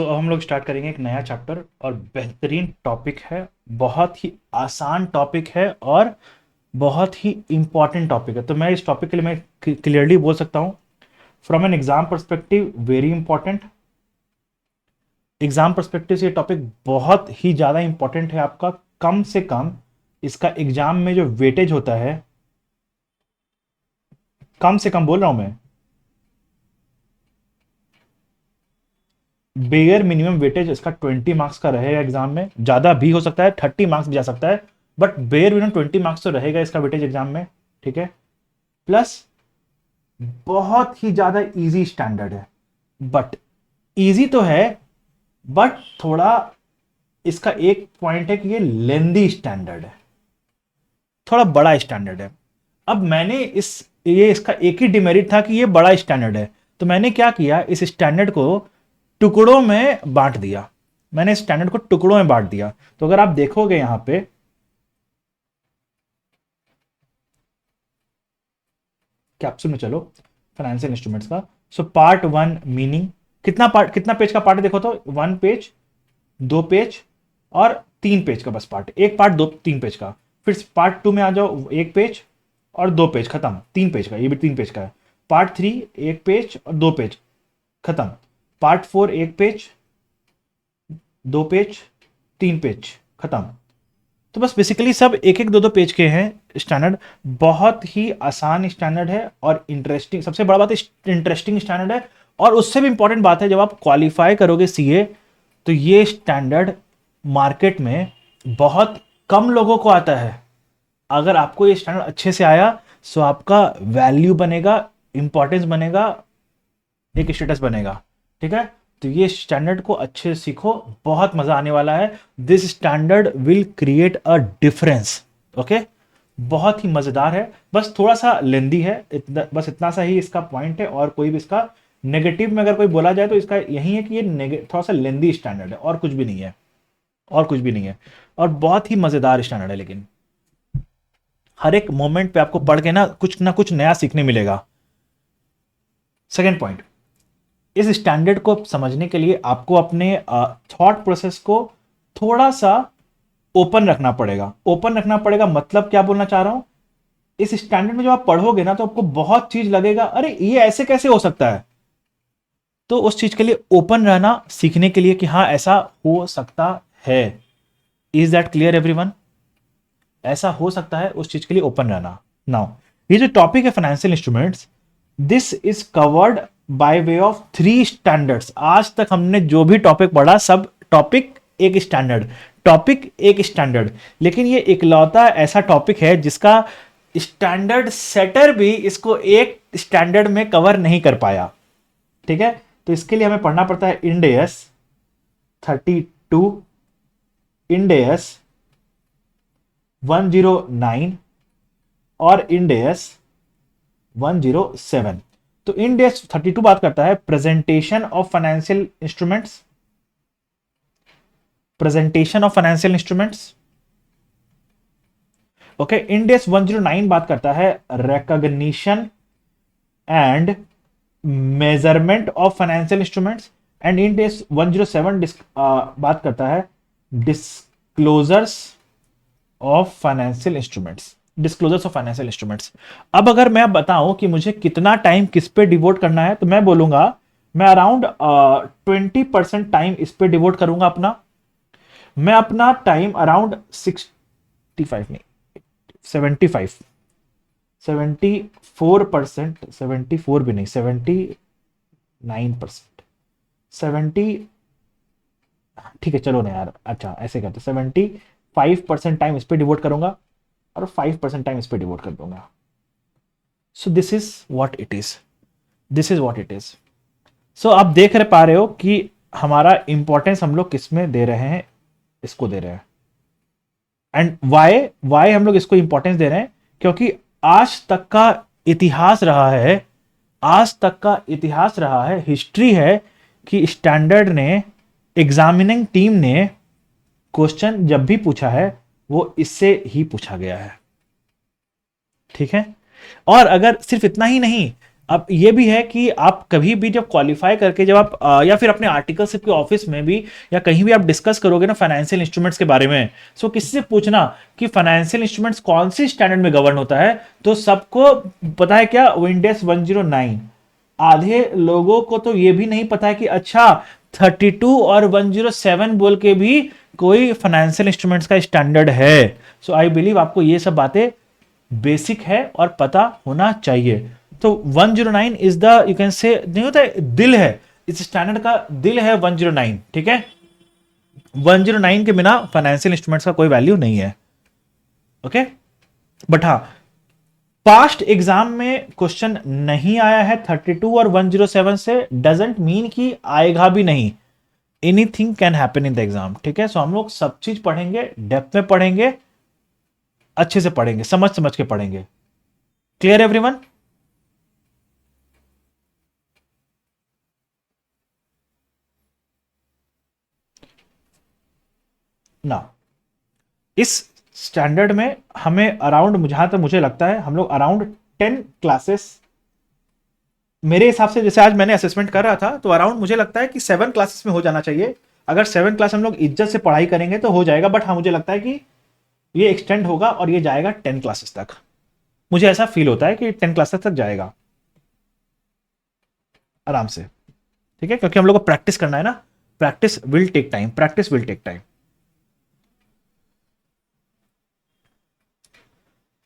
अब हम लोग स्टार्ट करेंगे एक नया चैप्टर और बेहतरीन टॉपिक है। बहुत ही आसान टॉपिक है और बहुत ही इंपॉर्टेंट टॉपिक है। तो मैं इस टॉपिक के लिए मैं क्लियरली बोल सकता हूँ, from an exam perspective very important. Exam perspective से ये टॉपिक बहुत ही ज़्यादा इंपॉर्टेंट है आपका। कम से कम इसका एग्जाम में जो वेटेज होता है, कम से कम बोल रहा हूँ मैं, बेयर मिनिमम वेटेज इसका 20 मार्क्स का रहेगा एग्जाम में। ज्यादा भी हो सकता है, 30 मार्क्स भी जा सकता है, बट बेयर मिनिमम 20 मार्क्स तो रहेगा इसका वेटेज एग्जाम में। ठीक है। प्लस बहुत ही ज्यादा इजी स्टैंडर्ड है। बट इजी तो है, बट थोड़ा इसका एक पॉइंट है कि ये लेंदी स्टैंडर्ड है, थोड़ा बड़ा स्टैंडर्ड है। अब मैंने ये इसका एक ही डिमेरिट था कि ये बड़ा स्टैंडर्ड है, तो मैंने क्या किया, इस स्टैंडर्ड को टुकड़ों में बांट दिया। मैंने इस स्टैंडर्ड को टुकड़ों में बांट दिया। तो अगर आप देखोगे यहां पे कैप्सूल में, चलो फाइनेंशियल इंस्ट्रूमेंट्स का। सो पार्ट वन मीनिंग, कितना पेज का पार्ट है देखो तो, 1 पेज, 2 पेज और 3 पेज का बस पार्ट, एक पार्ट 2 3 पेज का। फिर पार्ट टू में आ जाओ, 1 पेज और 2 पेज खत्म, 3 पेज का, ये भी 3 पेज का है। पार्ट थ्री 1 पेज और 2 पेज खत्म। Part four 1 page, 2 page, 3 page खत्म। तो बस बेसिकली सब एक एक 2 पेज के हैं स्टैंडर्ड। बहुत ही आसान स्टैंडर्ड है और इंटरेस्टिंग, सबसे बड़ा बात इंटरेस्टिंग स्टैंडर्ड है। और उससे भी इंपॉर्टेंट बात है, जब आप क्वालिफाई करोगे सीए, तो ये स्टैंडर्ड मार्केट में बहुत कम लोगों को आता है। अगर आपको ये स्टैंडर्ड अच्छे से आया, तो आपका वैल्यू बनेगा, इंपॉर्टेंस बनेगा, एक स्टेटस बनेगा। ठीक है। तो ये स्टैंडर्ड को अच्छे से सीखो, बहुत मजा आने वाला है। This standard will create a difference. Okay. बहुत ही मजेदार है, बस थोड़ा सा लेंदी है, बस इतना सा ही इसका पॉइंट है। और कोई भी इसका नेगेटिव में अगर कोई बोला जाए तो इसका यही है कि ये थोड़ा सा लेंदी स्टैंडर्ड है, और कुछ भी नहीं है, और कुछ भी नहीं है। और बहुत ही मजेदार स्टैंडर्ड है, लेकिन हर एक मोमेंट पे आपको पढ़ के ना कुछ नया सीखने मिलेगा। सेकेंड पॉइंट, इस स्टैंडर्ड को समझने के लिए आपको अपने थॉट प्रोसेस को थोड़ा सा ओपन रखना पड़ेगा। ओपन रखना पड़ेगा मतलब क्या बोलना चाह रहा हूं, इस स्टैंडर्ड में जब आप पढ़ोगे ना, तो आपको बहुत चीज लगेगा, अरे ये ऐसे कैसे हो सकता है। तो उस चीज के लिए ओपन रहना सीखने के लिए कि हाँ ऐसा हो सकता है। Is that clear everyone? ऐसा हो सकता है, उस चीज के लिए ओपन रहना। नाउ ये जो टॉपिक है financial instruments, this is covered by way of 3 standards. आज तक हमने जो भी टॉपिक पढ़ा, सब टॉपिक एक स्टैंडर्ड, टॉपिक एक स्टैंडर्ड। लेकिन ये इकलौता ऐसा टॉपिक है जिसका स्टैंडर्ड सेटर भी इसको एक स्टैंडर्ड में कवर नहीं कर पाया। ठीक है। तो इसके लिए हमें पढ़ना पड़ता है इंडेस 32, इंडेस 109 और इंडेस 107। तो इंडेस 32 बात करता है presentation of financial instruments, presentation of financial instruments. Okay. Ind AS 109 बात करता है recognition and measurement of financial instruments. And Ind AS 107 बात करता है disclosures of financial instruments, disclosures of financial instruments. अब अगर मैं बताऊं कि मुझे कितना टाइम किस पे डिवोट करना है, तो मैं बोलूंगा मैं अराउंड 20% टाइम इस पे डिवोट करूंगा अपना। मैं अपना टाइम अराउंड 65 नहीं, 75, 74%, 74 भी नहीं, 79%, 70, ठीक है चलो ना यार, अच्छा ऐसे करते, 75% टाइम इस पे डिवोट करूंगा और 5% टाइम इस पे डिवोट कर दूंगा। So this is what it is, this is what it is. So आप देख रहे पा रहे हो कि हमारा इंपॉर्टेंस हम लोग किस में दे रहे हैं, इसको दे रहे हैं। एंड वाई हम लोग इसको इंपॉर्टेंस दे रहे हैं, क्योंकि आज तक का इतिहास रहा है, आज तक का इतिहास रहा है, हिस्ट्री है कि स्टैंडर्ड ने, एग्जामिनिंग टीम ने क्वेश्चन जब भी पूछा है, वो इससे ही पूछा गया है। ठीक है। और अगर सिर्फ इतना ही नहीं, अब ये भी है कि आप कभी भी जब क्वालिफाई करके जब आप या फिर अपने आर्टिकलशिप के ऑफिस में भी या कहीं भी आप डिस्कस करोगे ना फाइनेंशियल इंस्ट्रूमेंट्स के बारे में, सो किसी से पूछना कि फाइनेंशियल इंस्ट्रूमेंट्स कौन सी स्टैंडर्ड में गवर्न होता है, तो सबको पता है क्या, विंडोज 109। आधे लोगों को तो ये भी नहीं पता है कि अच्छा 32 और 107 बोल के भी कोई फाइनेंशियल इंस्ट्रूमेंट्स का स्टैंडर्ड है। सो आई बिलीव आपको ये सब बातें बेसिक है और पता होना चाहिए। तो 109 is the, you can say, नहीं होता है, दिल है इस स्टैंडर्ड का, दिल है 109, ठीक है। 109 के बिना फाइनेंशियल इंस्ट्रूमेंट्स का कोई वैल्यू नहीं है, ओके। बट हाँ, पास्ट एग्जाम में क्वेश्चन नहीं आया है 32 और 107 से, डजेंट मीन कि आएगा भी नहीं। Anything can happen in the exam, ठीक है। सो हम लोग सब चीज पढ़ेंगे, डेप्थ में पढ़ेंगे, अच्छे से पढ़ेंगे, समझ समझ के पढ़ेंगे। Clear everyone? ना इस स्टैंडर्ड में हमें अराउंड, जहां तक मुझे लगता है, हम लोग अराउंड 10 क्लासेस, मेरे हिसाब से, जैसे आज मैंने असेसमेंट कर रहा था तो अराउंड मुझे लगता है कि 7 क्लासेस में हो जाना चाहिए। अगर 7 क्लास हम लोग इज्जत से पढ़ाई करेंगे तो हो जाएगा। बट हाँ, मुझे लगता है कि ये एक्सटेंड होगा और ये जाएगा 10 क्लासेस तक। मुझे ऐसा फील होता है कि 10 क्लासेस तक जाएगा आराम से, ठीक है, क्योंकि हम लोग को प्रैक्टिस करना है ना। Practice will take time, practice will take time.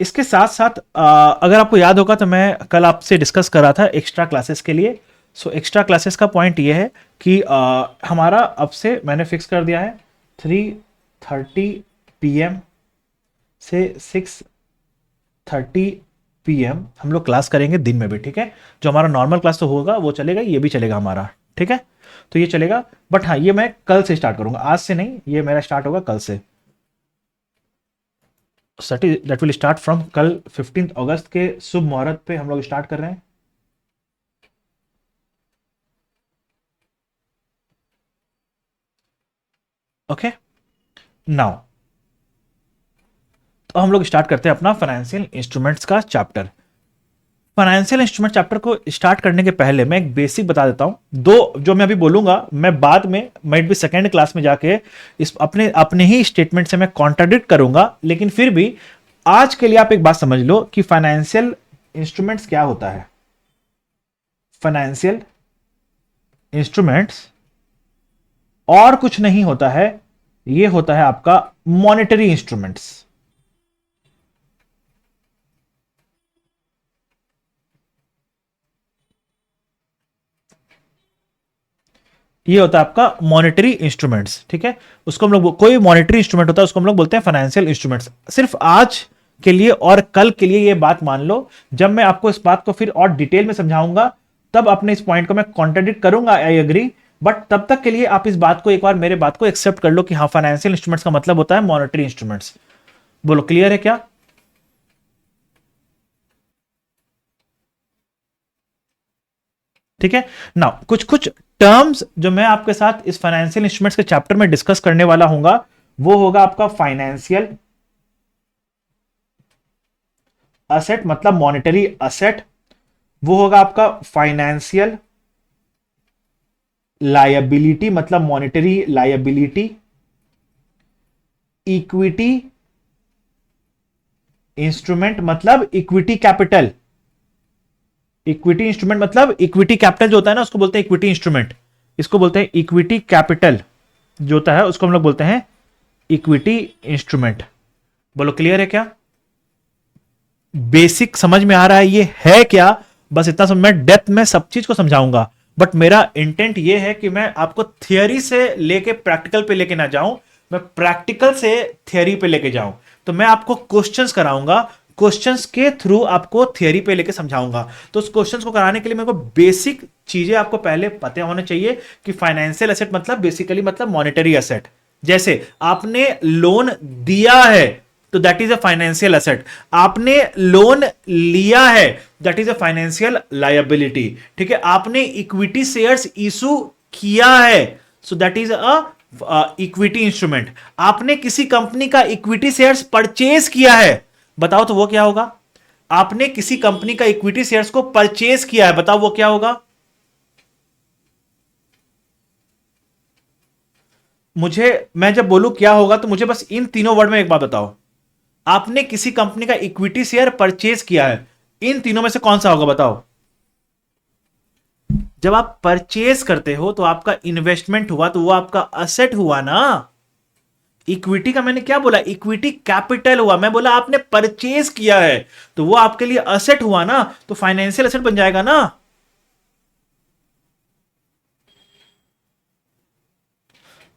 इसके साथ साथ अगर आपको याद होगा तो मैं कल आपसे डिस्कस कर रहा था एक्स्ट्रा क्लासेस के लिए। सो एक्स्ट्रा क्लासेस का पॉइंट ये है कि हमारा अब से मैंने फिक्स कर दिया है 3:30 PM से 6:30 PM हम लोग क्लास करेंगे दिन में भी, ठीक है। जो हमारा नॉर्मल क्लास तो होगा वो चलेगा, ये भी चलेगा हमारा, ठीक है। तो ये चलेगा, बट हाँ ये मैं कल से स्टार्ट करूंगा, आज से नहीं, ये मेरा स्टार्ट होगा कल से। दैट विल स्टार्ट फ्रॉम कल 15 अगस्त के शुभ मुहूर्त पे हम लोग स्टार्ट कर रहे हैं। ओके, नाउ तो हम लोग स्टार्ट करते हैं अपना फाइनेंशियल इंस्ट्रूमेंट्स का चैप्टर। फाइनेंशियल इंस्ट्रूमेंट चैप्टर को स्टार्ट करने के पहले मैं एक बेसिक बता देता हूं। दो जो मैं अभी बोलूंगा, मैं बाद में माइट भी सेकेंड क्लास में जाके इस अपने अपने ही स्टेटमेंट से मैं कॉन्ट्राडिक्ट करूंगा, लेकिन फिर भी आज के लिए आप एक बात समझ लो कि फाइनेंशियल इंस्ट्रूमेंट्स क्या होता है। फाइनेंशियल इंस्ट्रूमेंट्स और कुछ नहीं होता है, ये होता है आपका मॉनेटरी इंस्ट्रूमेंट्स। ये होता है आपका मॉनेटरी इंस्ट्रूमेंट्स, ठीक है। उसको हम लोग, कोई मॉनेटरी इंस्ट्रूमेंट होता है उसको हम लोग बोलते हैं फाइनेंशियल इंस्ट्रूमेंट्स। सिर्फ आज के लिए और कल के लिए ये बात मान लो, जब मैं आपको इस बात को फिर और डिटेल में समझाऊंगा तब अपने इस पॉइंट को मैं कॉन्ट्राडिक्ट करूंगा, आई एग्री। बट तब तक के लिए आप इस बात को एक बार मेरे बात को एक्सेप्ट कर लो कि हाँ फाइनेंशियल इंस्ट्रूमेंट्स का मतलब होता है मॉनेटरी इंस्ट्रूमेंट्स। बोलो क्लियर है क्या? ठीक है ना। कुछ कुछ टर्म्स जो मैं आपके साथ इस फाइनेंशियल इंस्ट्रूमेंट्स के चैप्टर में डिस्कस करने वाला हूंगा, वो होगा आपका फाइनेंशियल असेट मतलब मॉनेटरी असेट, वो होगा आपका फाइनेंशियल लायबिलिटी मतलब मॉनेटरी लायबिलिटी, इक्विटी इंस्ट्रूमेंट मतलब इक्विटी कैपिटल। इक्विटी इंस्ट्रूमेंट मतलब इक्विटी कैपिटल जो होता है ना, उसको बोलते हैं इक्विटी इंस्ट्रूमेंट। इसको बोलते हैं इक्विटी कैपिटल जो होता है, उसको हम लोग बोलते हैं इक्विटी इंस्ट्रूमेंट। बोलो क्लियर है क्या? बेसिक समझ में आ रहा है ये है क्या? बस इतना समझ, मैं डेप्थ में सब चीज को समझाऊंगा, बट मेरा इंटेंट ये है कि मैं आपको थियोरी से लेके प्रैक्टिकल पे लेके ना जाऊं, मैं प्रैक्टिकल से थियोरी पे लेके जाऊं। तो मैं आपको क्वेश्चंस कराऊंगा, क्वेश्चंस के थ्रू आपको थियोरी पे लेके समझाऊंगा। तो उस क्वेश्चंस को कराने के लिए मेरे को बेसिक चीजें आपको पहले पता होने चाहिए कि फाइनेंशियल एसेट मतलब बेसिकली मतलब मॉनेटरी एसेट। जैसे आपने लोन दिया है तो that is a financial asset, आपने लोन लिया है that is a financial liability, ठीक है। आपने इक्विटी शेयर्स इशू किया है so that is a equity instrument. आपने किसी कंपनी का इक्विटी शेयर्स परचेज किया है, बताओ तो वो क्या होगा? आपने किसी कंपनी का इक्विटी शेयर्स को परचेज किया है, बताओ वो क्या होगा? मैं जब बोलूं क्या होगा तो मुझे बस इन तीनों वर्ड में एक बात बताओ। आपने किसी कंपनी का इक्विटी शेयर परचेज किया है, इन तीनों में से कौन सा होगा बताओ? जब आप परचेज करते हो तो आपका इन्वेस्टमेंट हुआ, तो वो आपका असेट हुआ ना। इक्विटी का मैंने क्या बोला? इक्विटी कैपिटल हुआ। मैं बोला आपने परचेज किया है तो वो आपके लिए असेट हुआ ना, तो फाइनेंशियल असेट बन जाएगा ना।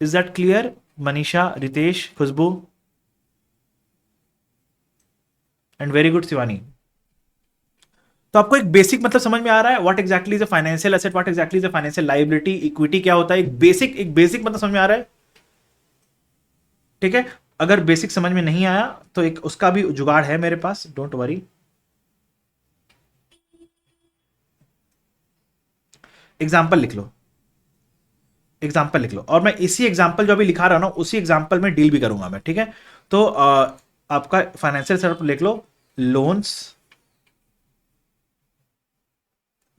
Is that clear Manisha, Ritesh, Khushboo and very good Shivani? तो आपको एक बेसिक मतलब समझ में आ रहा है? What exactly is a financial asset, what exactly is a financial liability, equity क्या होता है, एक बेसिक मतलब समझ में आ रहा है? ठीक है। अगर बेसिक समझ में नहीं आया तो एक उसका भी जुगाड़ है मेरे पास, डोंट वरी। एग्जाम्पल लिख लो, एग्जाम्पल लिख लो, और मैं इसी एग्जाम्पल जो अभी लिखा रहा हूं ना, उसी एग्जाम्पल में डील भी करूंगा मैं, ठीक है? तो आपका फाइनेंशियल सेटअप लिख लो, लोन्स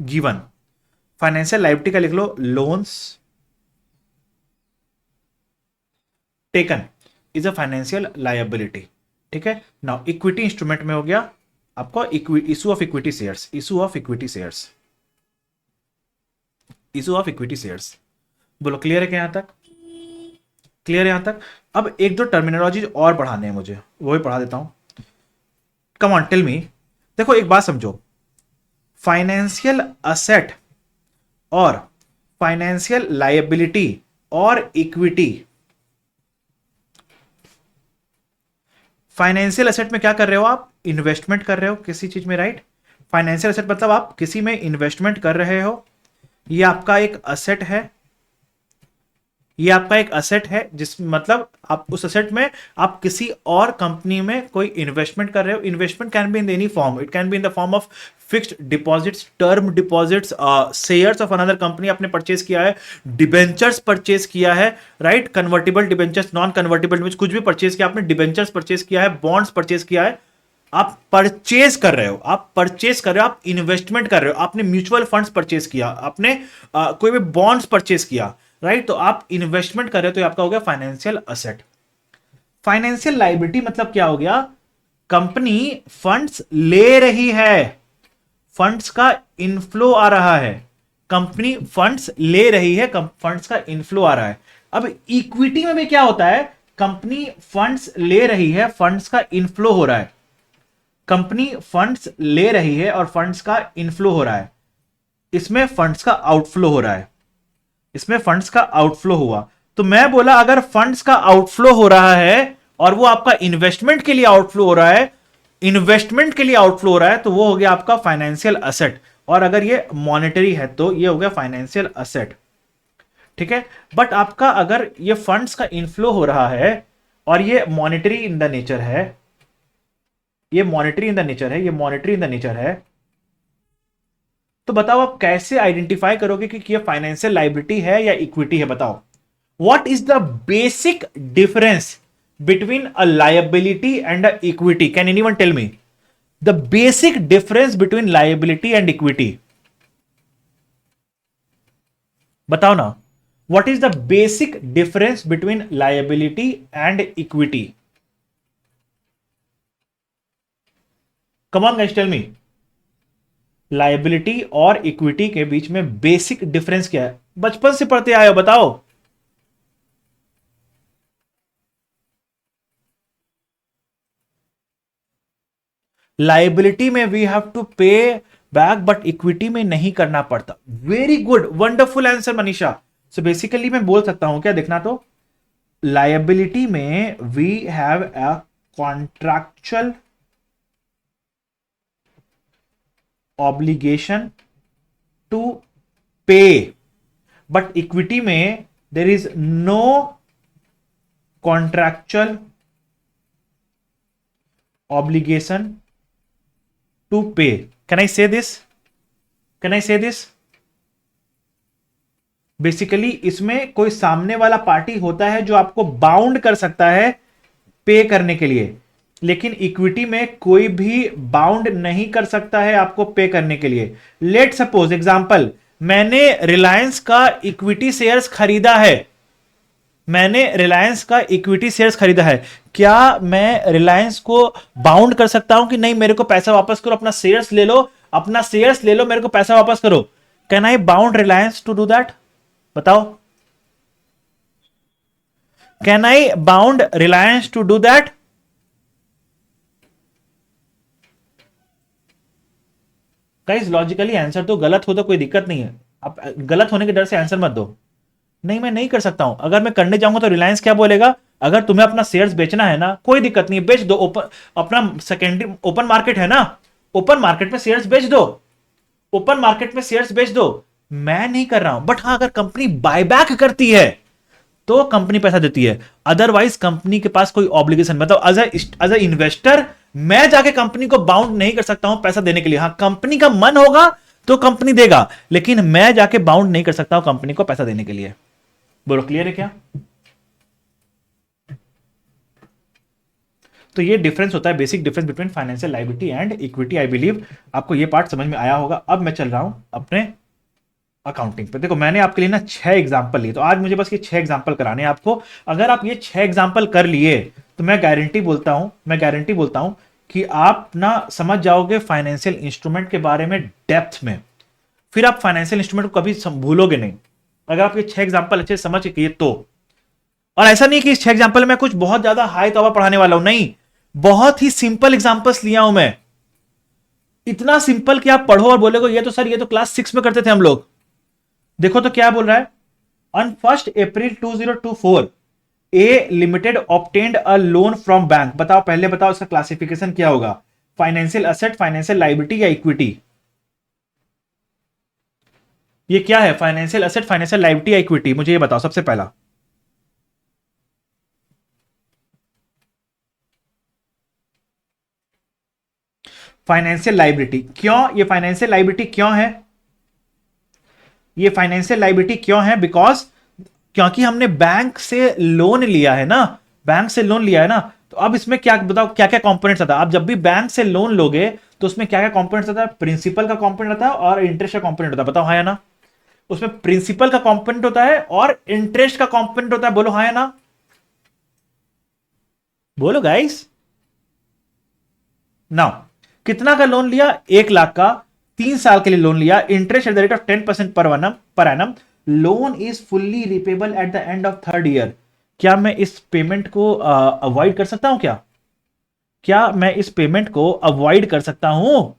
गिवन। फाइनेंशियल लायबिलिटी का लिख लो, loans taken is a financial liability. ठीक है। नाउ इक्विटी इंस्ट्रूमेंट में हो गया आपका issue of equity shares, issue of equity shares, issue of equity shares. बोलो क्लियर है क्या यहां तक? क्लियर है यहां तक? अब एक दो टर्मिनोलॉजी और पढ़ाने हैं मुझे, वो भी पढ़ा देता हूं। Come on tell me. देखो एक बात समझो, फाइनेंशियल असेट और फाइनेंशियल लायबिलिटी और इक्विटी। फाइनेंशियल एसेट में क्या कर रहे हो आप? इन्वेस्टमेंट कर रहे हो किसी चीज में, राइट? फाइनेंशियल एसेट मतलब आप किसी में इन्वेस्टमेंट कर रहे हो, ये आपका एक असेट है, ये आपका एक असेट है, जिस मतलब आप उस असेट में आप किसी और कंपनी में कोई इन्वेस्टमेंट कर रहे हो। Investment can be in any form, it can be in the form of fixed deposits, term deposits, shares of another company आपने परचेज किया है, डिबेंचर्स परचेज किया है, right? Convertible debentures, non convertible debentures, कुछ भी परचेज किया आपने, debentures purchase किया है, बॉन्ड्स परचेज किया है। आप परचेज कर रहे हो, आप परचेज कर रहे हो, आप इन्वेस्टमेंट कर रहे हो, आपने म्यूचुअल फंड्स परचेज किया, आपने कोई भी बॉन्ड्स परचेज किया, राइट? तो आप इन्वेस्टमेंट कर रहे हो, तो आपका हो गया फाइनेंशियल असेट। फाइनेंशियल लायबिलिटी मतलब क्या हो गया? कंपनी फंड्स ले रही है, फंड्स का इनफ्लो आ रहा है, कंपनी फंड्स ले रही है, फंड्स का इनफ्लो आ रहा है। अब इक्विटी में भी क्या होता है? कंपनी फंड्स ले रही है, फंड्स का इनफ्लो हो रहा है, कंपनी फंड्स ले रही है और फंड्स का इनफ्लो हो रहा है, इसमें फंड्स का आउटफ्लो हो रहा है, इसमें फंड्स का आउटफ्लो हुआ। तो मैं बोला अगर फंड्स का आउटफ्लो हो रहा है और वो आपका इन्वेस्टमेंट के लिए आउटफ्लो हो रहा है, इन्वेस्टमेंट के लिए आउटफ्लो हो रहा है, तो वो हो गया आपका फाइनेंशियल असेट। और अगर ये मॉनेटरी है तो ये हो गया फाइनेंशियल असेट। ठीक है। बट आपका अगर ये फंड्स का इनफ्लो हो रहा है और ये मॉनेटरी इन द नेचर है, ये मॉनेटरी इन द नेचर है, ये मॉनेटरी इन द नेचर है, तो बताओ आप कैसे आइडेंटिफाई करोगे कि ये फाइनेंशियल लायबिलिटी है या इक्विटी है? बताओ what is the basic difference between a liability and a equity? Can anyone tell me the basic difference between liability and equity? बताओ ना, what is the basic difference between liability and equity? Come on guys tell me, liability और equity के बीच में basic difference क्या है? बचपन से पढ़ते आए हो, बताओ। लायबिलिटी में we have to pay back, but equity में नहीं करना पड़ता। Very good, wonderful answer Manisha. So basically मैं बोल सकता हूं क्या, देखना तो, लायबिलिटी में we have a contractual obligation to pay, but equity में there is no contractual obligation to pay. Can I say this? Can I say this? Basically इसमें कोई सामने वाला पार्टी होता है जो आपको बाउंड कर सकता है पे करने के लिए। लेकिन इक्विटी में कोई भी बाउंड नहीं कर सकता है आपको पे करने के लिए। लेट सपोज एग्जांपल, मैंने रिलायंस का इक्विटी शेयर्स खरीदा है, मैंने रिलायंस का इक्विटी शेयर्स खरीदा है, क्या मैं रिलायंस को बाउंड कर सकता हूं कि नहीं मेरे को पैसा वापस करो, अपना शेयर्स ले लो, अपना शेयर्स ले लो, मेरे को पैसा वापस करो? Can I bound Reliance to do that? बताओ, can I bound Reliance to do that? Guys logically answer तो गलत हो तो कोई दिक्कत नहीं है, आप गलत होने के डर से आंसर मत दो। नहीं मैं नहीं कर सकता हूं, अगर मैं करने जाऊंगा तो रिलायंस क्या बोलेगा, अगर तुम्हें अपना शेयर्स बेचना है ना कोई दिक्कत नहीं है, बेच दो, ओपन अपना सेकेंडरी ओपन मार्केट है ना, ओपन मार्केट में शेयर्स बेच दो, ओपन मार्केट में शेयर्स बेच दो। मैं नहीं कर रहा हूं, बट हां अगर कंपनी बायबैक करती है तो कंपनी पैसा देती है, अदरवाइज कंपनी के पास कोई ऑब्लिगेशन, मतलब एज अ इन्वेस्टर मैं जाके कंपनी को बाउंड नहीं कर सकता हूं पैसा देने के लिए। हाँ कंपनी का मन होगा तो कंपनी देगा, लेकिन मैं जाके बाउंड नहीं कर सकता हूं कंपनी को पैसा देने के लिए। बोलो क्लियर है क्या? तो ये डिफरेंस होता है, basic difference between financial liability and equity. I believe आपको ये पार्ट समझ में आया होगा। अब मैं चल रहा हूं अपने अकाउंटिंग पे। देखो मैंने आपके लिए ना 6 एग्जाम्पल लिए, तो आज मुझे बस ये 6 एग्जाम्पल कराने हैं आपको। अगर आप ये 6 एग्जाम्पल कर लिए तो मैं गारंटी बोलता हूं, मैं गारंटी बोलता हूं कि आप ना समझ जाओगे फाइनेंशियल इंस्ट्रूमेंट के बारे में डेप्थ में, फिर आप फाइनेंशियल इंस्ट्रूमेंट को कभी भूलोगे नहीं अगर आप ये 6 एग्जाम्पल अच्छे से समझ के तो। और ऐसा नहीं कि इस 6 एग्जाम्पल में कुछ बहुत ज्यादा हाई तौबा पढ़ाने वाला हूं, नहीं, बहुत ही सिंपल एग्जाम्पल्स लिया हूं मैं, इतना सिंपल कि आप पढ़ो और बोलेगे ये तो सर ये तो क्लास 6 में करते थे हम लोग। देखो तो क्या बोल रहा है, on 1 April 2024 A limited obtained a loan from bank. बताओ पहले बताओ इसका क्लासिफिकेशन क्या होगा, फाइनेंशियल असेट, फाइनेंशियल लायबिलिटी या इक्विटी? ये क्या है, फाइनेंशियल असेट, फाइनेंशियल लायबिलिटी या इक्विटी? मुझे ये बताओ सबसे पहला। Financial liability. क्यों ये फाइनेंशियल लायबिलिटी क्यों है, ये फाइनेंशियल लायबिलिटी क्यों है? बिकॉज क्योंकि हमने बैंक से लोन लिया है ना, बैंक से लोन लिया है ना, तो अब इसमें क्या बताओ क्या क्या कंपोनेंट्स आता है? आप जब भी बैंक से लोन लोगे तो उसमें क्या क्या कंपोनेंट्स आता है? प्रिंसिपल का कंपोनेंट आता है और इंटरेस्ट का कंपोनेंट होता है। बताओ हाँ या ना? उसमें प्रिंसिपल का कंपोनेंट होता है और इंटरेस्ट का कंपोनेंट होता है। बोलो हाँ या ना? बोलो गाइस। नाउ कितना का लोन लिया? 1 लाख का, 3 साल के लिए लोन लिया, interest at the rate of 10% per annum, loan is fully repayable at the end of 3rd year. क्या मैं इस पेमेंट को अवॉइड कर सकता हूं? क्या मैं इस पेमेंट को अवॉइड कर सकता हूं?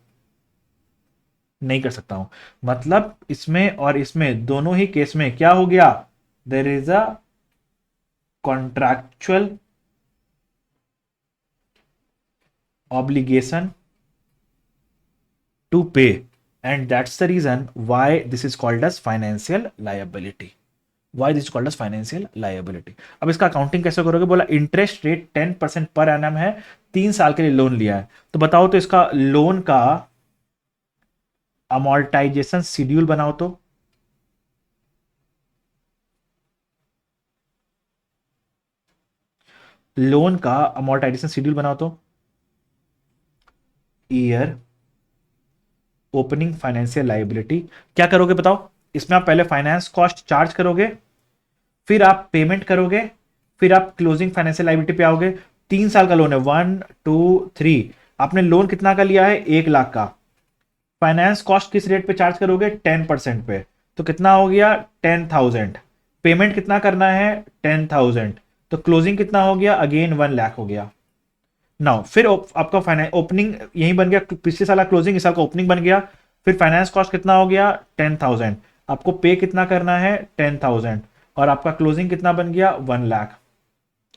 नहीं कर सकता हूं। मतलब इसमें और इसमें दोनों ही केस में क्या हो गया, there is a contractual obligation to pay, and that's the reason why this is called as financial liability, why this is called as financial liability। अब इसका अकाउंटिंग कैसे करोगे? बोला इंटरेस्ट रेट 10% पर एनम है, 3 साल के लिए लोन लिया है, तो बताओ तो इसका लोन का अमोर्टाइजेशन शेड्यूल बनाओ तो। लोन का अमोर्टाइजेशन शेड्यूल बनाओ तो। Year opening financial liability. क्या करोगे बताओ? इसमें आप पहले फाइनेंस कॉस्ट चार्ज करोगे, फिर आप पेमेंट करोगे, फिर आप क्लोजिंग फाइनेंशियल लायबिलिटी पे आओगे। 3 साल का लोन है, 1 2 3, आपने लोन कितना का लिया है? 1 लाख का। फाइनेंस कॉस्ट किस रेट पे चार्ज करोगे? 10% पे, तो कितना हो गया? 10,000। पेमेंट कितना करना है? 10,000। तो क्लोजिंग कितना हो गया? अगेन 1 लाख हो गया। नाउ फिर आपका फाइनेंस ओपनिंग यही बन गया, पिछले साल क्लोजिंग, इस साल का ओपनिंग बन गया। फिर फाइनेंस कॉस्ट कितना हो गया? 10,000। आपको पे कितना करना है? 10,000। और आपका क्लोजिंग कितना बन गया? 1 लाख।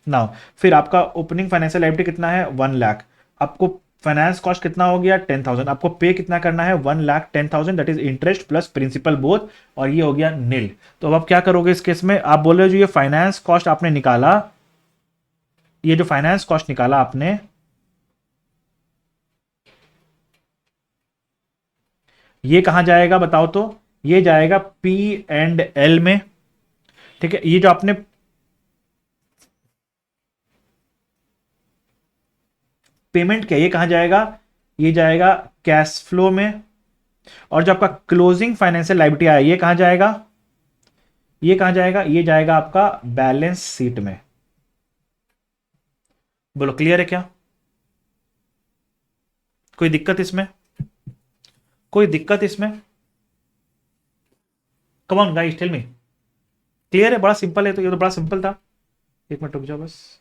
नाउ फिर आपका ओपनिंग फाइनेंशियल लायबिलिटी कितना है? 1 लाख। आपको फाइनेंस कॉस्ट कितना हो गया? 10,000। आपको पे कितना करना है? 1,10,000, that is interest plus principal both, और ये हो गया नील। तो अब आप क्या करोगे इस केस में? आप बोल रहे हो जो ये फाइनेंस कॉस्ट आपने निकाला, ये जो फाइनेंस कॉस्ट निकाला आपने, ये कहां जाएगा बताओ तो? ये जाएगा P&L में। ठीक है, ये जो आपने पेमेंट क्या, ये कहां जाएगा, ये जाएगा कैश फ्लो में। और जो आपका क्लोजिंग फाइनेंशियल लायबिलिटी आया ये कहां जाएगा, ये कहां जाएगा, ये जाएगा आपका बैलेंस शीट में। बोलो क्लियर है क्या, कोई दिक्कत इसमें, कोई दिक्कत इसमें? Come on guys tell me, clear है? बड़ा सिंपल है, तो ये तो बड़ा सिंपल था। एक मिनट रुक जाओ बस।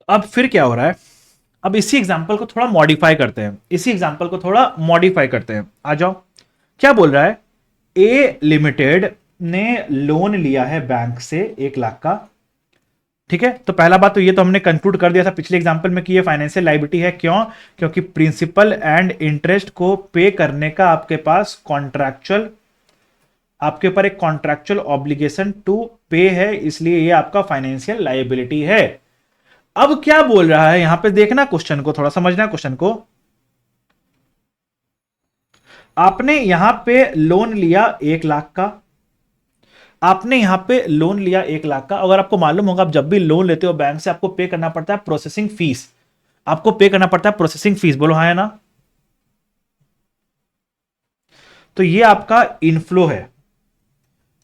अब फिर क्या हो रहा है, अब इसी एग्जांपल को थोड़ा मॉडिफाई करते हैं, इसी एग्जांपल को थोड़ा मॉडिफाई करते हैं। आ जाओ, क्या बोल रहा है, ए लिमिटेड ने लोन लिया है बैंक से 1 लाख का। ठीक है, तो पहला बात तो ये तो हमने कंक्लूड कर दिया था पिछले एग्जांपल में कि ये फाइनेंशियल लायबिलिटी है। क्यों? क्योंकि प्रिंसिपल एंड इंटरेस्ट को पे करने का आपके पास कॉन्ट्रैक्चुअल, आपके ऊपर एक कॉन्ट्रैक्चुअल ऑब्लिगेशन टू पे है, इसलिए ये आपका फाइनेंशियल लायबिलिटी है। अब क्या बोल रहा है यहां पे, देखना क्वेश्चन को, थोड़ा समझना क्वेश्चन को। आपने यहां पे लोन लिया 1 लाख का, आपने यहां पे लोन लिया 1 लाख का। अगर आपको मालूम होगा, आप जब भी लोन लेते हो बैंक से आपको पे करना पड़ता है प्रोसेसिंग फीस, आपको पे करना पड़ता है प्रोसेसिंग फीस। बोलो हाँ है ना? तो ये आपका इनफ्लो है।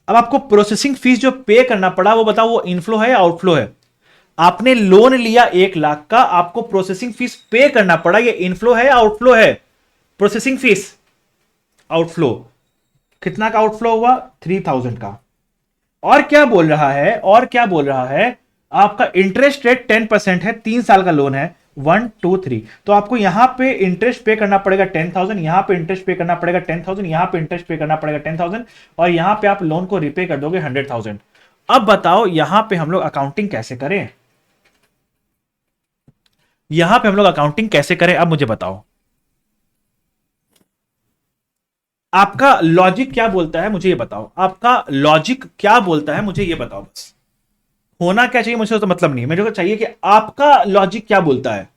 अब आपको प्रोसेसिंग फीस जो पे करना पड़ा वो बताओ, वो इनफ्लो है या आउटफ्लो है? आपने लोन लिया 1 लाख का, आपको प्रोसेसिंग फीस पे करना पड़ा, ये इनफ्लो है या आउटफ्लो है? Processing fees outflow. कितना का आउटफ्लो हुआ? 3000 का। और क्या बोल रहा है, और क्या बोल रहा है, आपका इंटरेस्ट रेट 10% है, 3 साल का लोन है, 1 2 3। तो आपको यहां पे इंटरेस्ट पे करना पड़ेगा 10,000, यहां पे इंटरेस्ट पे करना पड़ेगा 10,000, यहां पे इंटरेस्ट पे करना पड़ेगा 10,000, और यहां पे आप लोन को रिपे कर दोगे 100,000। अब बताओ यहां पे हम लोग अकाउंटिंग कैसे करें, यहां पे हम लोग अकाउंटिंग कैसे करें, अब मुझे बताओ। आपका लॉजिक क्या बोलता है मुझे ये बताओ, आपका लॉजिक क्या बोलता है मुझे ये बताओ बस। होना क्या चाहिए मुझे तो मतलब नहीं, मुझे तो चाहिए कि आपका लॉजिक क्या बोलता है।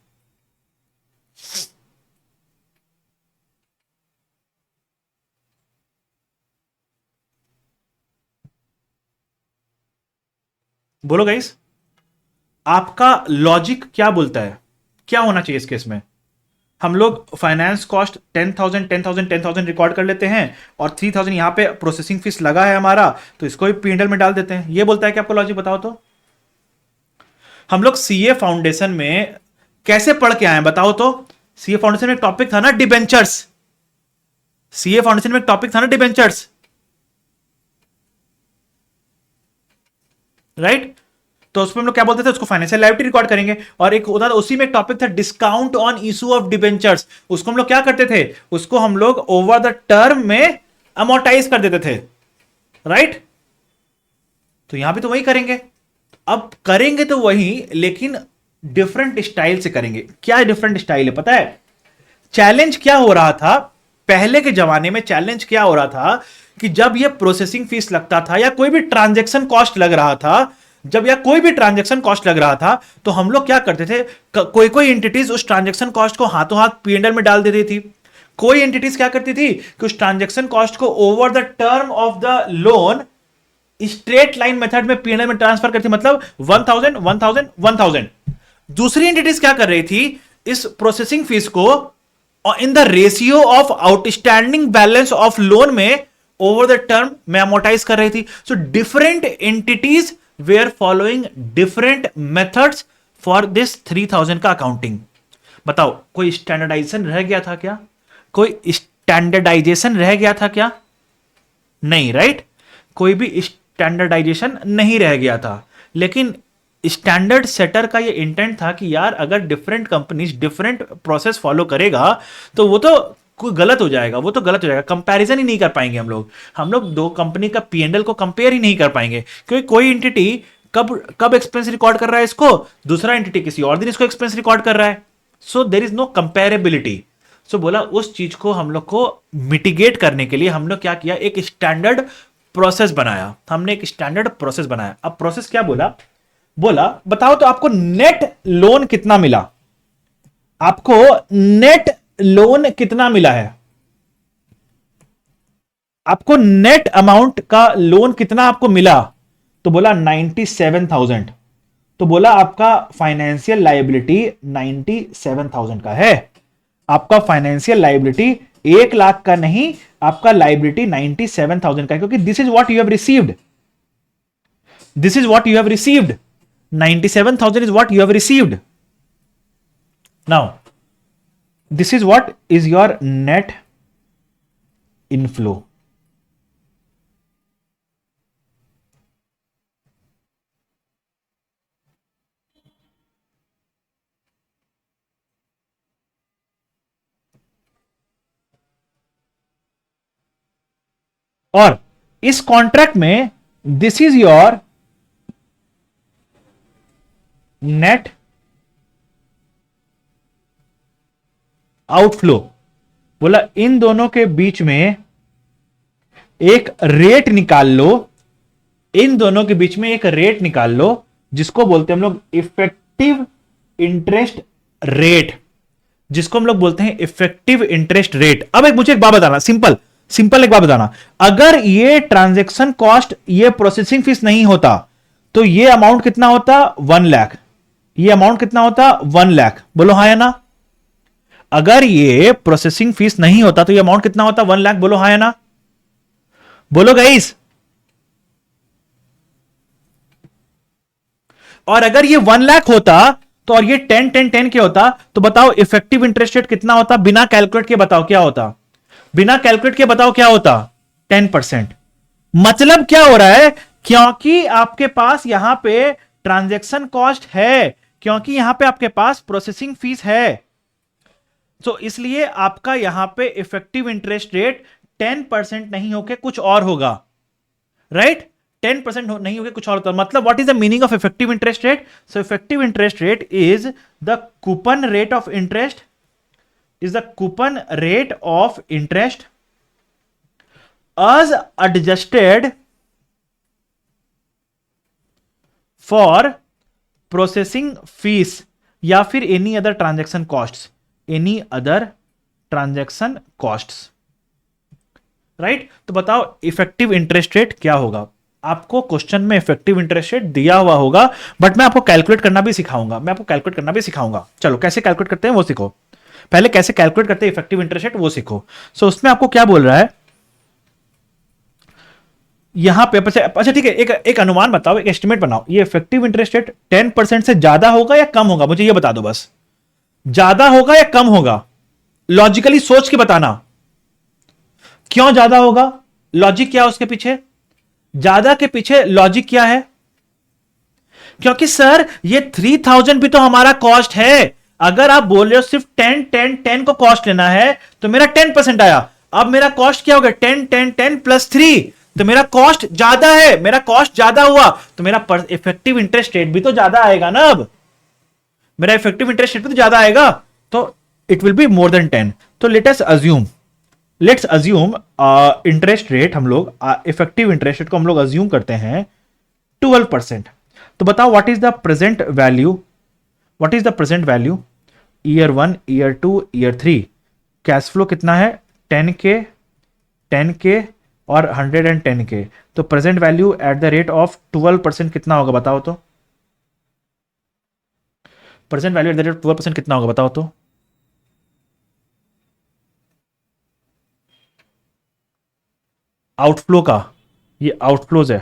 बोलो गाइस, आपका लॉजिक क्या बोलता है, क्या होना चाहिए इस केस में? हम लोग फाइनेंस कॉस्ट 10,000 10,000 10,000 रिकॉर्ड कर लेते हैं, और 3,000 यहां पे प्रोसेसिंग फीस लगा है हमारा, तो इसको भी पीएनएल में डाल देते हैं। ये बोलता है कि आपको लॉजिक बताओ तो। हम लोग सीए फाउंडेशन में कैसे पढ़ के आए बताओ तो। सीए फाउंडेशन में एक टॉपिक था ना डिबेंचर्स, सीए फाउंडेशन में एक टॉपिक था ना डिबेंचर्स, राइट? तो उसमें हम लोग क्या बोलते थे, उसको फाइनेंशियल लायबिलिटी रिकॉर्ड करेंगे। और एक होता था उसी में एक टॉपिक था discount on issue of debentures, उसको हम लोग क्या करते थे, उसको हम लोग ओवर द टर्म में अमोर्टाइज कर देते थे, राइट? तो यहां भी तो वही करेंगे। अब करेंगे तो वही, लेकिन डिफरेंट स्टाइल से करेंगे। क्या डिफरेंट स्टाइल है पता है? चैलेंज क्या हो रहा था पहले के जमाने में, चैलेंज क्या हो रहा था कि जब यह प्रोसेसिंग फीस लगता था या कोई भी ट्रांजैक्शन कॉस्ट लग रहा था, जब या कोई भी ट्रांजैक्शन कॉस्ट लग रहा था, तो हम लोग क्या करते थे, कोई कोई एंटिटीज उस ट्रांजैक्शन कॉस्ट को हाथों हाथ पीएनएल में डाल देती थी। कोई एंटिटीज क्या करती थी कि उस ट्रांजैक्शन कॉस्ट को over the term of the loan straight line method में पीएनएल में ट्रांसफर करती, मतलब 1000 1000 1000। दूसरी एंटिटीज क्या कर रही थी, इस प्रोसेसिंग फीस को in the ratio of outstanding balance of loan में ओवर द टर्म में अमोर्टाइज कर रही थी। So different entities were following different methods for this 3000 का अकाउंटिंग। बताओ कोई स्टैंडर्डाइजेशन रह गया था क्या, कोई स्टैंडर्डाइजेशन रह गया था क्या? नहीं, राइट? कोई भी स्टैंडर्डाइजेशन नहीं रह गया था। लेकिन स्टैंडर्ड सेटर का ये इंटेंट था कि यार अगर different companies different process follow करेगा तो वो तो कोई गलत हो जाएगा, वो तो गलत हो जाएगा, कंपैरिजन ही नहीं कर पाएंगे हम लोग दो कंपनी का पीएनएल को कंपेयर ही नहीं कर पाएंगे, क्योंकि कोई एंटिटी कब कब एक्सपेंस रिकॉर्ड कर रहा है इसको, दूसरा एंटिटी किसी और दिन इसको एक्सपेंस रिकॉर्ड कर रहा है। सो देर इज नो कंपेरेबिलिटी। सो बोला उस चीज को हम लोग को मिटिगेट करने के लिए हम लोग क्या किया, एक स्टैंडर्ड प्रोसेस बनाया। हमने एक स्टैंडर्ड प्रोसेस बनाया। अब प्रोसेस क्या बोला, बोला बताओ तो आपको नेट लोन कितना मिला, आपको नेट लोन कितना मिला है, आपको नेट अमाउंट का लोन कितना आपको मिला। तो बोला 97,000। तो बोला आपका फाइनेंशियल लायबिलिटी 97,000 का है। आपका फाइनेंशियल लायबिलिटी 1 लाख का नहीं, आपका लायबिलिटी 97,000 का है, क्योंकि this is what you have received, this is what you have received, 97,000 is what you have received. Now this is what is your net inflow. और इस कॉन्ट्रैक्ट में this is your net outflow. बोला इन दोनों के बीच में एक rate निकाल लो, इन दोनों के बीच में एक रेट निकाल लो, जिसको बोलते हैं हम लोग इफेक्टिव इंटरेस्ट रेट, जिसको हम लोग बोलते हैं इफेक्टिव इंटरेस्ट रेट। अब मुझे एक बात बताना, सिंपल सिंपल एक बात बताना, अगर ये ट्रांजैक्शन कॉस्ट, ये प्रोसेसिंग फीस नहीं होता तो ये अमाउंट कितना होता, 1 लाख। ये अमाउंट कितना होता, 1 लाख। बोलो हाँ या ना। अगर ये प्रोसेसिंग फीस नहीं होता तो ये अमाउंट कितना होता, 1 लाख। बोलो हाँ या ना, बोलो गाइस। और अगर ये 1 लाख होता तो, और ये 10 10 10 के होता, तो बताओ इफेक्टिव इंटरेस्ट रेट कितना होता, बिना कैलकुलेट के बताओ क्या होता, बिना कैलकुलेट के बताओ क्या होता, 10%। मतलब क्या हो रहा है, क्योंकि आपके पास यहां पे ट्रांजैक्शन कॉस्ट है, क्योंकि यहां पे आपके पास प्रोसेसिंग फीस है, तो इसलिए आपका यहां पे इफेक्टिव इंटरेस्ट रेट 10% नहीं होके कुछ और होगा, राइट। 10% नहीं होके कुछ और होता। मतलब what is the meaning of effective interest rate. So effective interest rate is the coupon rate of interest, is the coupon rate of interest as adjusted for processing fees या फिर any other transaction costs, any other transaction costs, right. तो बताओ effective interest rate क्या होगा। आपको question में effective interest rate दिया हुआ होगा, बट मैं आपको कैलकुलेट करना भी सिखाऊंगा, मैं आपको कैलकुलेट करना भी सिखाऊंगा। चलो कैसे कैलकुलेट करते हैं वो सीखो, पहले कैसे कैलकुलेट करते हैं इफेक्टिव इंटरेस्ट रेट वो सीखो। सो उसमें आपको क्या बोल रहा है यहां पे, अच्छा ठीक है, एक अनुमान बताओ, एक एस्टिमेट बनाओ, ये इफेक्टिव इंटरेस्ट रेट 10% से ज्यादा होगा या कम होगा, मुझे ये बता दो बस। ज्यादा होगा या कम होगा, लॉजिकली सोच के बताना। क्यों ज्यादा होगा, लॉजिक क्या है उसके पीछे, ज्यादा के पीछे लॉजिक क्या है। क्योंकि सर ये 3,000 भी तो हमारा कॉस्ट है। अगर आप बोल रहे हो सिर्फ 10 10 10 को कॉस्ट लेना है तो मेरा 10% आया। अब मेरा कॉस्ट क्या होगा, 10 10 10 प्लस 3, तो मेरा कॉस्ट ज्यादा है, मेरा कॉस्ट ज्यादा हुआ तो मेरा इफेक्टिव इंटरेस्ट रेट भी तो ज्यादा आएगा ना। अब मेरा इफेक्टिव इंटरेस्ट रेट भी तो ज्यादा आएगा, तो it will be more than 10। तो लेट्स अज्यूम इंटरेस्ट रेट, हम लोग इफेक्टिव इंटरेस्ट रेट को हम लोग अज्यूम करते हैं 12%। तो बताओ what is the present value, what is the present value year 1, year 2, year 3। Cash flow कितना है, 10K और 110K। तो present value at the rate of 12% कितना होगा बताओ तो, present value at the rate of 12% कितना होगा बताओ तो। आउटफ्लो का, ये आउटफ्लोज है,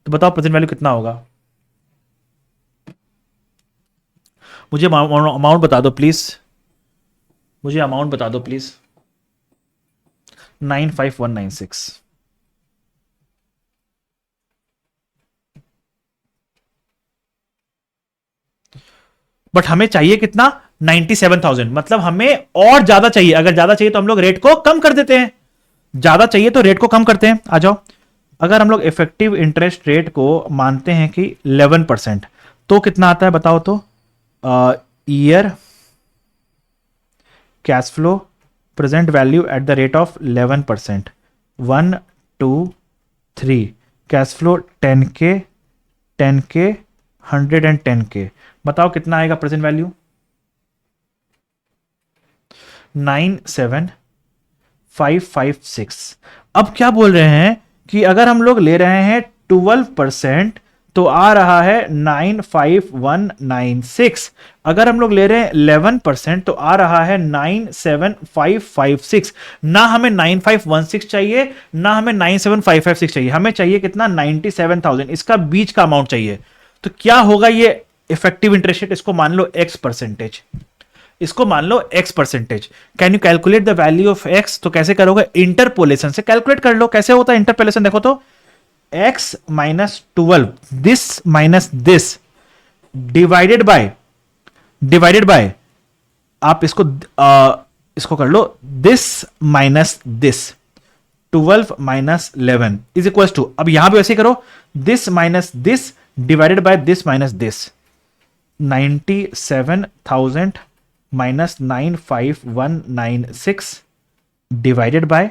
तो बताओ प्रेजेंट वैल्यू कितना होगा। मुझे अमाउंट बता दो प्लीज, मुझे अमाउंट बता दो प्लीज। 95196। बट हमें चाहिए कितना, 97,000। मतलब हमें और ज्यादा चाहिए। अगर ज्यादा चाहिए तो हम लोग रेट को कम कर देते हैं, ज्यादा चाहिए तो रेट को कम करते हैं। आ जाओ, अगर हम लोग इफेक्टिव इंटरेस्ट रेट को मानते हैं कि 11%, तो कितना आता है बताओ तो। Year cash flow present value at the rate of 11%, 1 2 3, cash flow 10K 10K 110K, बताओ कितना आएगा प्रेजेंट वैल्यू? 97556। अब क्या बोल रहे हैं कि अगर हम लोग ले रहे हैं 12%, तो आ रहा है 95196। अगर हम लोग ले रहे हैं 11%, तो आ रहा है 97556। ना हमें 9516 चाहिए, ना हमें 97556 चाहिए, हमें चाहिए कितना? 97,000। इसका बीच का अमाउंट चाहिए। तो क्या होगा ये इफेक्टिव इंटरेस्ट रेट? इसको मान लो x परसेंटेज, इसको मान लो x percentage. Can you calculate the value of x? तो कैसे करोगे? इंटरपोलेशन से कैलकुलेट कर लो। कैसे होता है इंटरपोलेशन? देखो तो, x minus 12, this minus this, divided by आप इसको कर लो, this minus this, 12 minus 11 is equal to, अब यहां पे वैसे करो, this minus this divided by this minus this, 97,000 minus 95196 divided by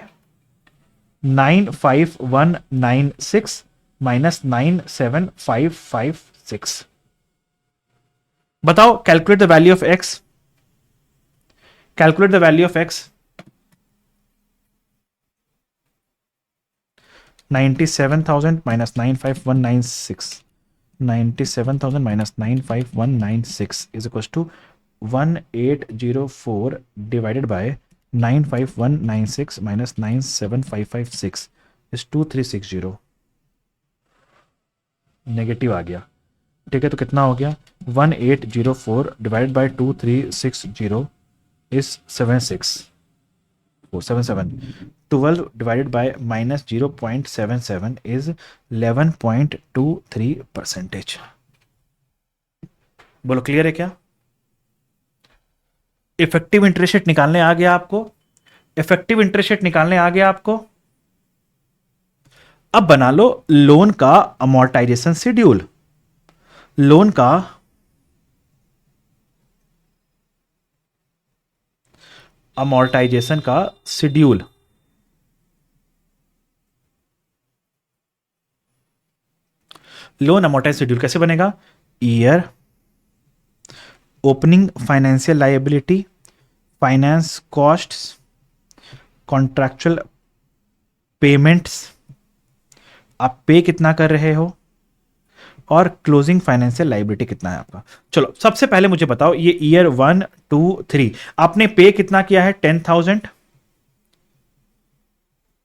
95196 minus 97556। बताओ, calculate the value of x, calculate the value of x। 97,000 minus 95196, 97,000 minus 95196 is equal to 1804 divided by 95196 minus 97556 is 2360। Negative आ गया, ठीक है। तो कितना हो गया? 1804 divided bye 2360 is 76,477। 12 divided by minus 0.77 is 11.23%। बोलो clear है क्या? इफेक्टिव इंटरेस्ट रेट निकालने आ गया आपको? इफेक्टिव इंटरेस्ट रेट निकालने आ गया आपको? अब बना लो लोन का अमोर्टाइजेशन शेड्यूल। लोन का अमोर्टाइजेशन का शेड्यूल। लोन अमोर्टाइज शेड्यूल कैसे बनेगा? Year, opening financial liability, finance costs, contractual payments, आप पे कितना कर रहे हो, और क्लोजिंग फाइनेंशियल लायबिलिटी कितना है आपका। चलो सबसे पहले मुझे बताओ, ये ईयर 1 2 3 आपने पे कितना किया है?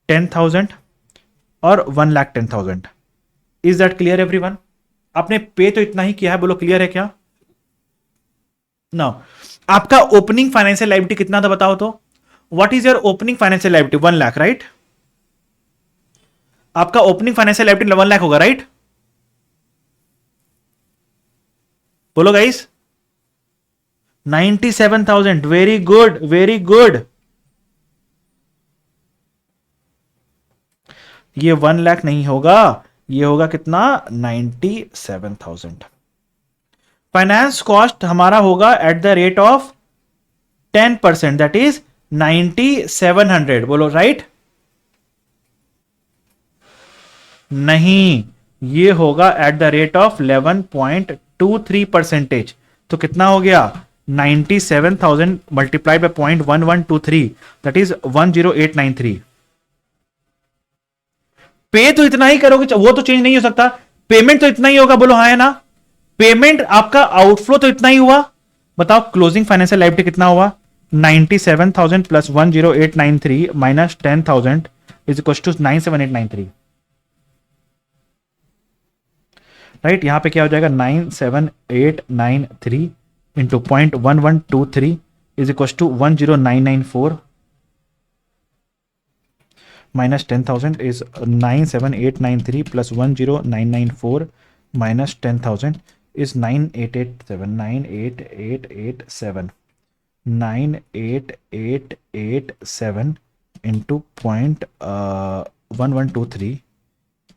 10,000 और 1,10,000। Is that clear everyone? आपने पे तो इतना ही किया है, बोलो क्लियर है क्या? नाउ आपका ओपनिंग फाइनेंशियल लायबिलिटी कितना था बताओ तो? What is your opening financial liability? 1 lakh, right? आपका ओपनिंग फाइनेंशियल लायबिलिटी 1 लाख होगा, राइट? बोलो guys. 97,000, very good very good. ये 1 लाख नहीं होगा, ये होगा कितना? 97,000। फाइनेंस कॉस्ट हमारा होगा at the rate of 10%, that is 9,700। बोलो राइट? नहीं, ये होगा एट द रेट ऑफ 11.23%। तो कितना हो गया? 97,000 मल्टीप्लाइड बाय 0.1123, दैट इज 10893। पे तो इतना ही करोगे, वो तो चेंज नहीं हो सकता। पेमेंट तो इतना ही होगा, बोलो हाँ है ना? पेमेंट आपका आउटफ्लो तो इतना ही हुआ। बताओ क्लोजिंग फाइनेंशियल लायबिलिटी कितना हुआ? 97,000 plus 10893 minus 10,000 is equal to 97893, right? यहां पे क्या हो जाएगा? 97893 into 0.1123 is equal to 10994 minus 10,000 is 97893 plus 10994 minus 10,000 is 9887, 9887 into 0.1123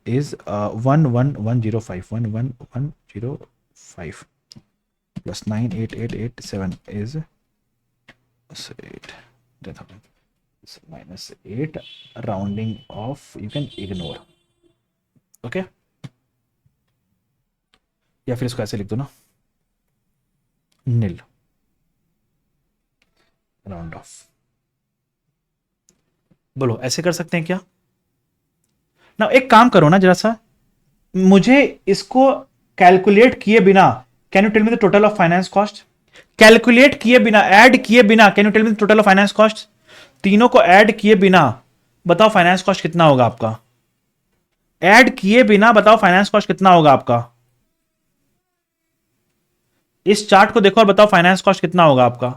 is 11105 11105 plus 98887 is -8 rounding off you can ignore, okay, या फिर इसको ऐसे लिख दो ना, नील राउंड ऑफ। बोलो ऐसे कर सकते हैं क्या ना? एक काम करो ना जरा सा, मुझे इसको कैलकुलेट किए बिना can you tell me the total of finance cost? Calculate किए बिना, ऐड किए बिना, can you tell me the total of finance cost? तीनों को ऐड किए बिना बताओ फाइनेंस कॉस्ट कितना होगा आपका? ऐड किए बिना बताओ फाइनेंस कॉस्ट कितना होगा आपका? इस चार्ट को देखो और बताओ फाइनेंस कॉस्ट कितना होगा आपका?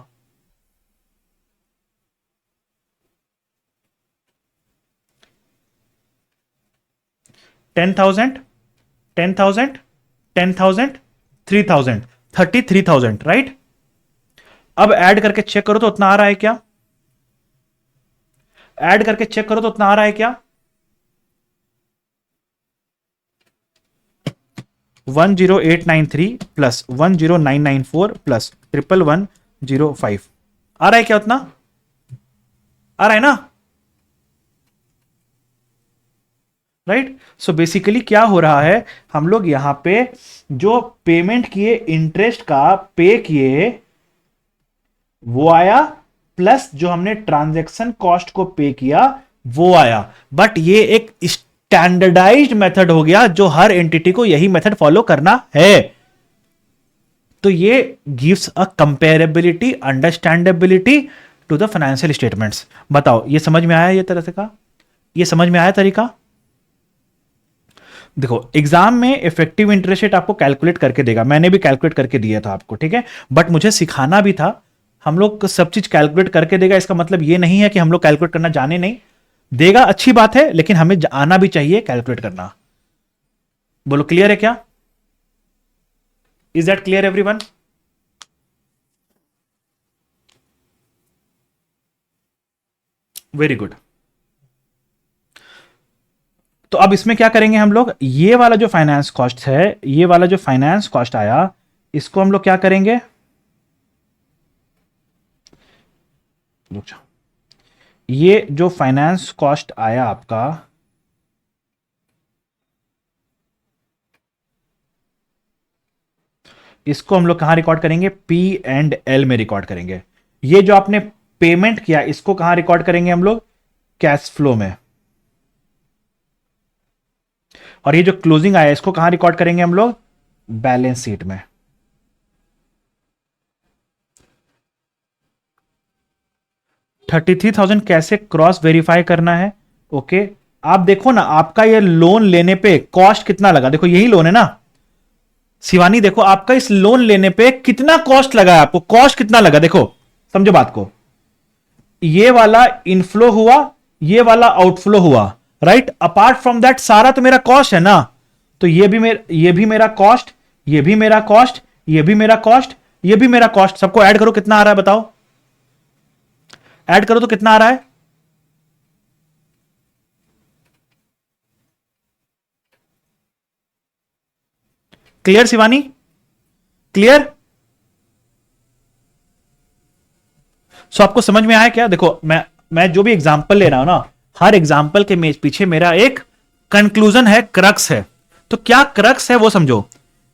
$10,000, 10,000, 10,000, 3,000, 33,000, राइट? अब ऐड करके चेक करो तो उतना आ रहा है क्या? ऐड करके चेक करो तो उतना आ रहा है क्या? 10893 प्लस 10994 प्लस 11105 आ रहा है क्या? उतना आ रहा है ना? राइट? सो बेसिकली क्या हो रहा है, हम लोग यहां पे जो पेमेंट किए इंटरेस्ट का पे किए वो आया, प्लस जो हमने ट्रांजैक्शन कॉस्ट को पे किया वो आया। बट ये एक स्टैंडर्डाइज्ड मेथड हो गया, जो हर एंटिटी को यही मेथड फॉलो करना है। तो ये gives a comparability, understandability to the financial statements. बताओ ये समझ में आया? ये तरह से का ये समझ में आया तरीका? देखो एग्जाम में इफेक्टिव इंटरेस्ट रेट आपको कैलकुलेट करके देगा, मैंने भी कैलकुलेट करके दिया था आपको, ठीक है, बट मुझे सिखाना भी था। हम लोग सब चीज कैलकुलेट करके देगा, इसका मतलब ये नहीं है कि हम लोग कैलकुलेट करना जाने नहीं। देगा अच्छी बात है, लेकिन हमें आना भी चाहिए कैलकुलेट करना। बोलो क्लियर है क्या? Is that clear everyone? Very good. तो अब इसमें क्या करेंगे हम लोग, ये वाला जो फाइनेंस कॉस्ट है, ये वाला जो फाइनेंस कॉस्ट आया, इसको हम लोग क्या करेंगे, ये जो फाइनेंस कॉस्ट आया आपका, इसको हम लोग कहां रिकॉर्ड करेंगे? पी एंड एल में रिकॉर्ड करेंगे। ये जो आपने पेमेंट किया इसको कहां रिकॉर्ड करेंगे हम लोग? कैश फ्लो में। और ये जो क्लोजिंग आया इसको कहां रिकॉर्ड करेंगे हम लोग? बैलेंस शीट में। 33,000 कैसे क्रॉस वेरीफाई करना है? ओके, आप देखो ना, आपका ये लोन लेने पे कॉस्ट कितना लगा, देखो यही लोन है ना शिवानी, देखो आपका इस लोन लेने पे कितना कॉस्ट लगा है, आपको कॉस्ट कितना लगा, देखो समझो बात को। ये वाला इनफ्लो हुआ, ये वाला आउटफ्लो हुआ, राइट? अपार्ट फ्रॉम दैट सारा तो मेरा कॉस्ट है ना, तो ये भी मेरा कॉस्ट, ये भी मेरा कॉस्ट, ये भी मेरा कॉस्ट, ये भी मेरा कॉस्ट, सबको ऐड करो कितना आ रहा है बताओ? ऐड करो तो कितना आ रहा है? क्लियर शिवानी? क्लियर? सो आपको समझ में आया क्या? देखो मैं जो भी एग्जांपल ले रहा हूं ना, हर एग्जांपल के पीछे मेरा एक कंक्लूजन है, क्रक्स है। तो क्या क्रक्स है वो समझो।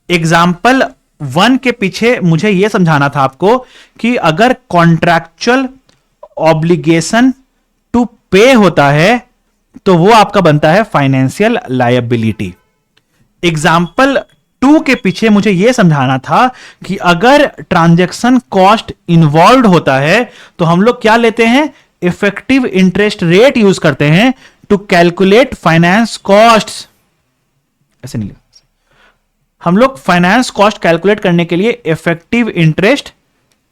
एग्जांपल 1 के पीछे मुझे यह समझाना था आपको कि अगर कॉन्ट्रैक्चुअल ऑब्लिगेशन टू पे होता है तो वो आपका बनता है फाइनेंशियल लायबिलिटी। एग्जाम्पल 2 के पीछे मुझे यह समझाना था कि अगर ट्रांजैक्शन कॉस्ट इन्वॉल्व होता है तो हम लोग क्या लेते हैं? इफेक्टिव इंटरेस्ट रेट यूज करते हैं टू कैलकुलेट फाइनेंस कॉस्ट। ऐसे नहीं, हम लोग फाइनेंस कॉस्ट कैलकुलेट करने के लिए इफेक्टिव इंटरेस्ट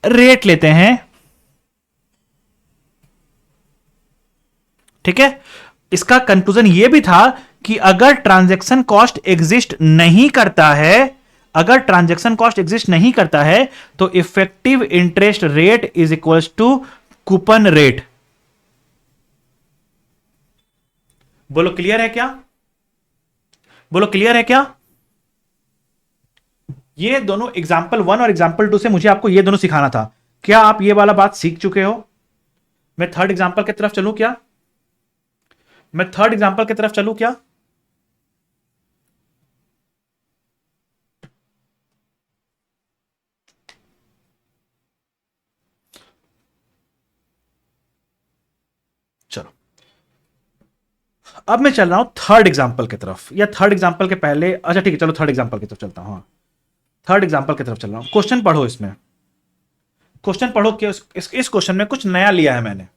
रेट लेते हैं, ठीक है? इसका कंक्लूजन यह भी था कि अगर ट्रांजैक्शन कॉस्ट एग्जिस्ट नहीं करता है, अगर ट्रांजैक्शन कॉस्ट एग्जिस्ट नहीं करता है तो effective interest rate is equals to coupon rate. बोलो क्लियर है क्या? बोलो क्लियर है क्या? ये दोनों एग्जाम्पल 1 और एग्जाम्पल 2 से मुझे आपको ये दोनों सिखाना था क्या आप ये वाला बात सीख चुके हो? मैं थर्ड एग्जांपल की तरफ चलूं क्या? मैं थर्ड एग्जांपल की तरफ चलूं क्या? चलो, अब मैं चल रहा हूं थर्ड एग्जांपल की तरफ, या थर्ड एग्जांपल के पहले, अच्छा ठीक है, चलो थर्ड एग्जांपल की तरफ चलता हूं। हाँ, थर्ड एग्जांपल की तरफ चल रहा हूं। क्वेश्चन पढ़ो, इसमें क्वेश्चन पढ़ो कि इस क्वेश्चन में कुछ नया लिया है मैंने,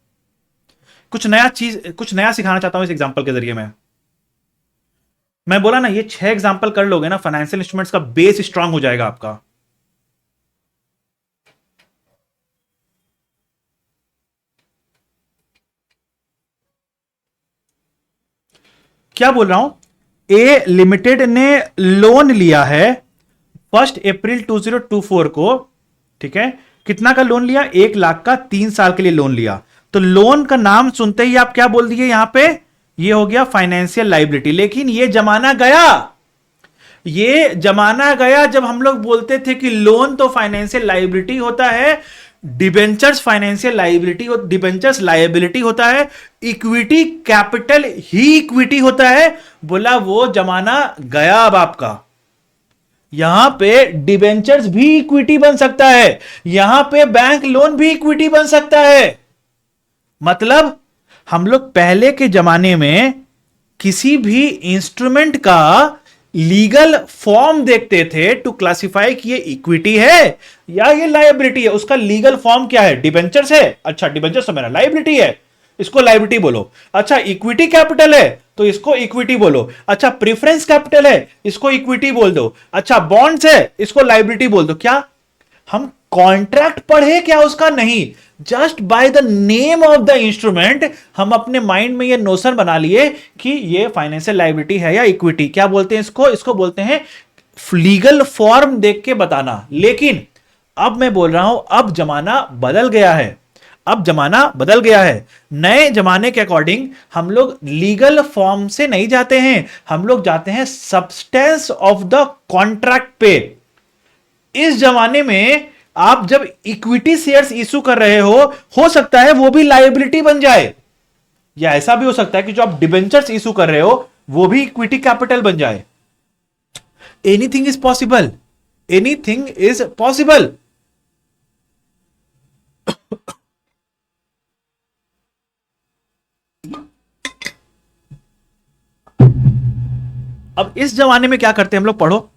कुछ नया चीज, कुछ नया सिखाना चाहता हूं इस एग्जांपल के जरिए। मैं बोला ना, ये 6 एग्जांपल कर लोगे ना, फाइनेंशियल इंस्ट्रूमेंट्स का बेस स्ट्रांग हो जाएगा आपका। क्या बोल रहा हूं? ए लिमिटेड ने लोन लिया है 1 अप्रैल 2024 को, ठीक है? कितना का लोन लिया? 1 लाख का, 3 साल के लिए लोन लिया। तो लोन का नाम सुनते ही आप क्या बोल दिए यहां पे? ये हो गया फाइनेंशियल लाइबिलिटी। लेकिन ये जमाना गया, ये जमाना गया जब हम लोग बोलते थे कि लोन तो फाइनेंशियल लाइबिलिटी होता है, debentures financial liability, debentures liability होता है, इक्विटी कैपिटल ही इक्विटी होता है। बोला वो जमाना गया अब आपका। यहां पे डिबेंचर्स भी इक्विटी बन सकता है, यहां पे बैंक लोन भी इक्विटी बन सकता है। मतलब हम लोग पहले के जमाने में किसी भी इंस्ट्रूमेंट का लीगल फॉर्म देखते थे टू क्लासिफाई कि ये इक्विटी है या ये लायबिलिटी है। उसका लीगल फॉर्म क्या है? डिबेंचर्स है। अच्छा, डिबेंचर्स तो मेरा लायबिलिटी है, इसको लायबिलिटी बोलो। अच्छा, इक्विटी कैपिटल है तो इसको इक्विटी बोलो। अच्छा, प्रेफरेंस कैपिटल है, इसको इक्विटी बोल दो। अच्छा, बॉन्ड्स है, इसको लायबिलिटी बोल दो। क्या हम कॉन्ट्रैक्ट पढ़े क्या उसका? नहीं, just by the name of the instrument हम अपने माइंड में ये नोशन बना लिए कि ये फाइनेंशियल लायबिलिटी है या इक्विटी। क्या बोलते हैं इसको? इसको बोलते हैं लीगल फॉर्म देख के बताना। लेकिन अब मैं बोल रहा हूं, अब जमाना बदल गया है, अब जमाना बदल गया है। नए जमाने के अकॉर्डिंग हम लोग लीगल फॉर्म से नहीं जाते हैं, हम लोग जाते हैं सब्सटेंस ऑफ द कॉन्ट्रैक्ट पे। इस जमाने में आप जब इक्विटी शेयर्स इशू कर रहे हो सकता है वो भी लायबिलिटी बन जाए, या ऐसा भी हो सकता है कि जो आप डिबेंचर्स इशू कर रहे हो वो भी इक्विटी कैपिटल बन जाए। Anything is possible, anything is possible. अब इस जमाने में क्या करते हैं हम लोग, पढ़ो।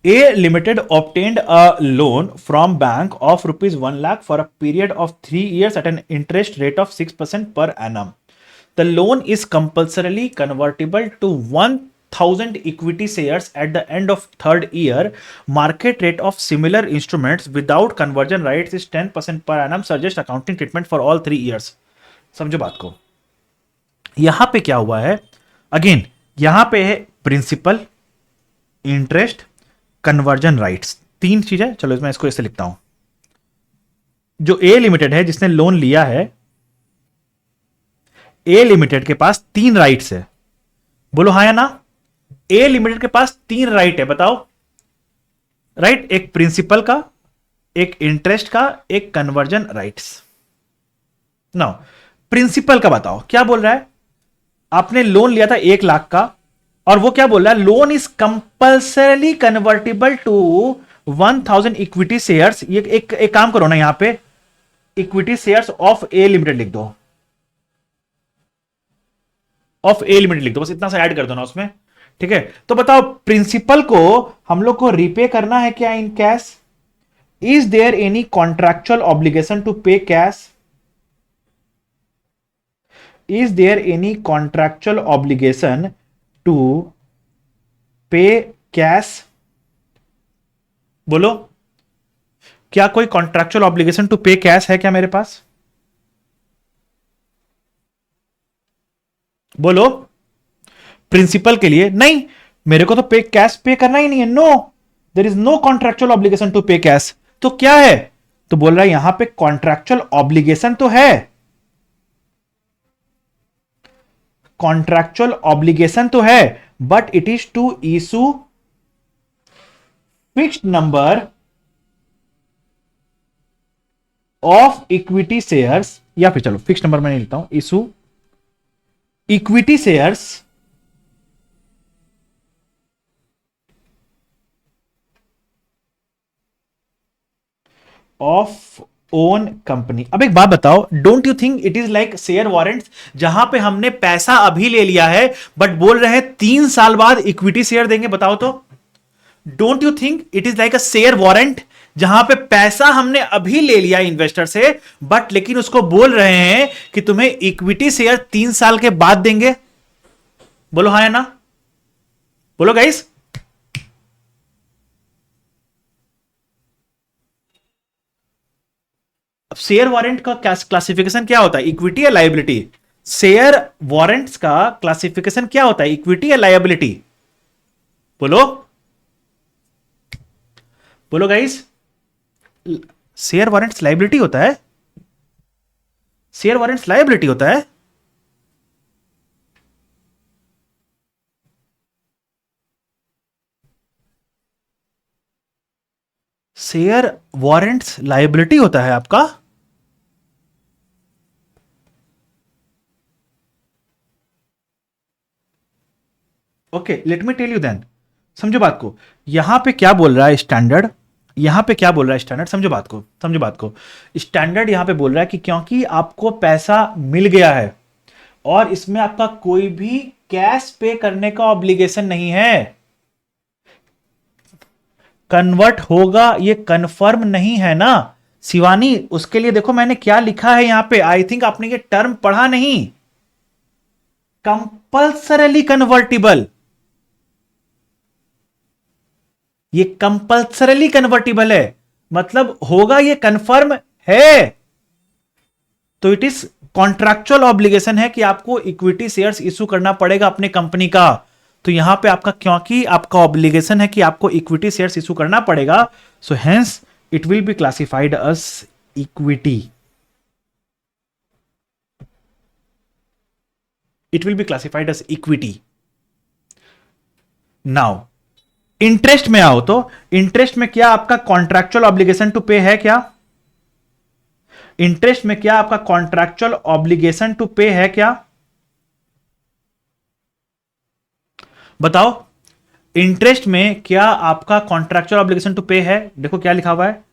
A Limited obtained a loan from bank of rupees 1 lakh for a period of 3 years at an interest rate of 6% per annum. The loan is compulsorily convertible to 1000 equity shares at the end of third year. Market rate of similar instruments without conversion rights is 10% per annum. Suggest accounting treatment for all 3 years. समझो बात को। यहां पे क्या हुआ है? Again यहां पे है प्रिंसिपल, इंटरेस्ट, कन्वर्जन राइट्स, 3 चीजें। चलो मैं इसको ऐसे लिखता हूं। जो ए लिमिटेड है जिसने लोन लिया है, ए लिमिटेड के पास 3 राइट्स है। बोलो हाँ या ना? ए लिमिटेड के पास 3 राइट है, बताओ। राइट, एक प्रिंसिपल का, एक इंटरेस्ट का, एक कन्वर्जन राइट्स। नाउ प्रिंसिपल का बताओ, क्या बोल रहा है? आपने लोन लिया था 1 लाख का, और वो क्या बोल रहा है? Loan is compulsorily convertible to 1000 equity shares. ये एक काम करो ना, यहां पे equity shares of A limited लिख दो, ऑफ ए लिमिटेड लिख दो, बस इतना सा ऐड कर दो ना उसमें, ठीक है? तो बताओ, प्रिंसिपल को हम लोग को रीपे करना है क्या in cash? Is there any contractual obligation to pay cash? Is there any contractual obligation to pay cash? बोलो, क्या कोई contractual obligation to pay cash है क्या मेरे पास? बोलो। प्रिंसिपल के लिए नहीं, मेरे को तो पे कैश पे करना ही नहीं है। No, there is no contractual obligation to pay cash. तो क्या है? तो बोल रहा है यहां पे कॉन्ट्रैक्चुअल ऑब्लिगेशन तो है, कॉन्ट्रैक्चुअल ऑब्लिगेशन तो है, but it is to issue fixed number of equity shares, या फिर चलो फिक्स नंबर में नहीं लिखता हूं, issue equity shares of own company. अब एक बात बताओ, don't you think it is like share warrants, जहां पे हमने पैसा अभी ले लिया है बट बोल रहे हैं 3 साल बाद इक्विटी शेयर देंगे? बताओ तो, don't you think it is like a share warrant, जहां पे पैसा हमने अभी ले लिया इन्वेस्टर से बट लेकिन उसको बोल रहे हैं कि तुम्हें इक्विटी शेयर 3 साल के बाद देंगे? बोलो हाँ या ना, बोलो गाइस। अब शेयर वारंट का क्लासिफिकेशन क्या होता है, इक्विटी या लायबिलिटी? शेयर वारंट्स का क्लासिफिकेशन क्या होता है, इक्विटी या लायबिलिटी? बोलो, बोलो गाइस। शेयर वारंट्स लायबिलिटी होता है, शेयर वारंट्स लायबिलिटी होता है। शेयर वारंट्स लायबिलिटी होता है आपका? Okay, let me tell you then. समझो बात को, यहां पे क्या बोल रहा है स्टैंडर्ड, यहां पे क्या बोल रहा है स्टैंडर्ड, समझो बात को, समझो बात को। स्टैंडर्ड यहां पे बोल रहा है कि क्योंकि आपको पैसा मिल गया है और इसमें आपका कोई भी कैश पे करने का ऑब्लिगेशन नहीं है, कन्वर्ट होगा ये कंफर्म नहीं है ना शिवानी, उसके लिए देखो मैंने क्या लिखा है यहां पे, आई थिंक आपने ये टर्म पढ़ा नहीं, कंपल्सरली कन्वर्टिबल, ये कंपल्सरली कन्वर्टिबल है, मतलब होगा ये कंफर्म है, तो इट इज कॉन्ट्रैक्चुअल ऑब्लिगेशन है कि आपको इक्विटी शेयर्स इशू करना पड़ेगा अपने कंपनी का। तो यहां पे आपका क्योंकि आपका ऑब्लिगेशन है कि आपको इक्विटी शेयर्स इशू करना पड़ेगा, so hence it will be classified as equity, it will be classified as equity. Now interest में आओ, तो इंटरेस्ट में क्या आपका कॉन्ट्रैक्चुअल ऑब्लिगेशन टू पे है क्या? इंटरेस्ट में क्या आपका कॉन्ट्रैक्चुअल ऑब्लिगेशन टू पे है क्या? बताओ, इंटरेस्ट में क्या आपका कॉन्ट्रैक्चुअल ऑब्लिगेशन टू पे है? देखो क्या लिखा हुआ है,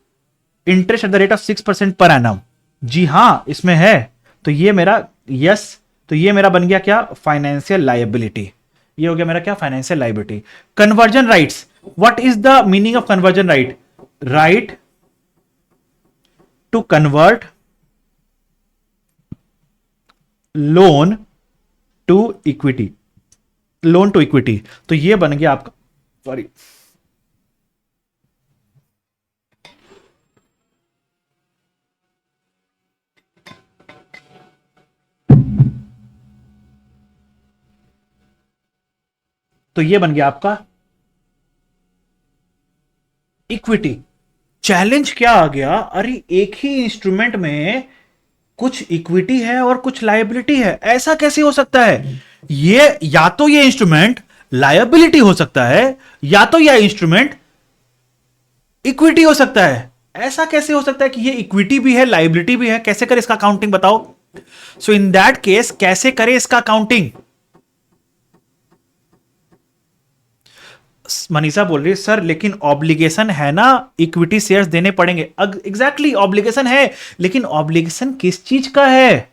interest at the rate of 6% per annum. जी हां इसमें है, तो ये मेरा यस, तो ये मेरा बन गया क्या, फाइनेंशियल लायबिलिटी, ये हो गया मेरा क्या, financial liability. Conversion rights, what is the meaning of conversion right? Right to convert loan to equity, loan to equity, तो ये बन गया आपका, सॉरी तो ये बन गया आपका इक्विटी। चैलेंज क्या आ गया, अरे एक ही इंस्ट्रूमेंट में कुछ इक्विटी है और कुछ लायबिलिटी है, ऐसा कैसे हो सकता है? ये या तो ये इंस्ट्रूमेंट लायबिलिटी हो सकता है या तो यह इंस्ट्रूमेंट इक्विटी हो सकता है, ऐसा कैसे हो सकता है कि ये इक्विटी भी है लायबिलिटी भी है? कैसे करें इसका काउंटिंग बताओ? सो इन दैट केस कैसे करें इसका काउंटिंग? मनीषा बोल रही है सर लेकिन ऑब्लिगेशन है ना, इक्विटी शेयर्स देने पड़ेंगे। एग्जैक्टली ऑब्लिगेशन है, लेकिन ऑब्लिगेशन किस चीज का है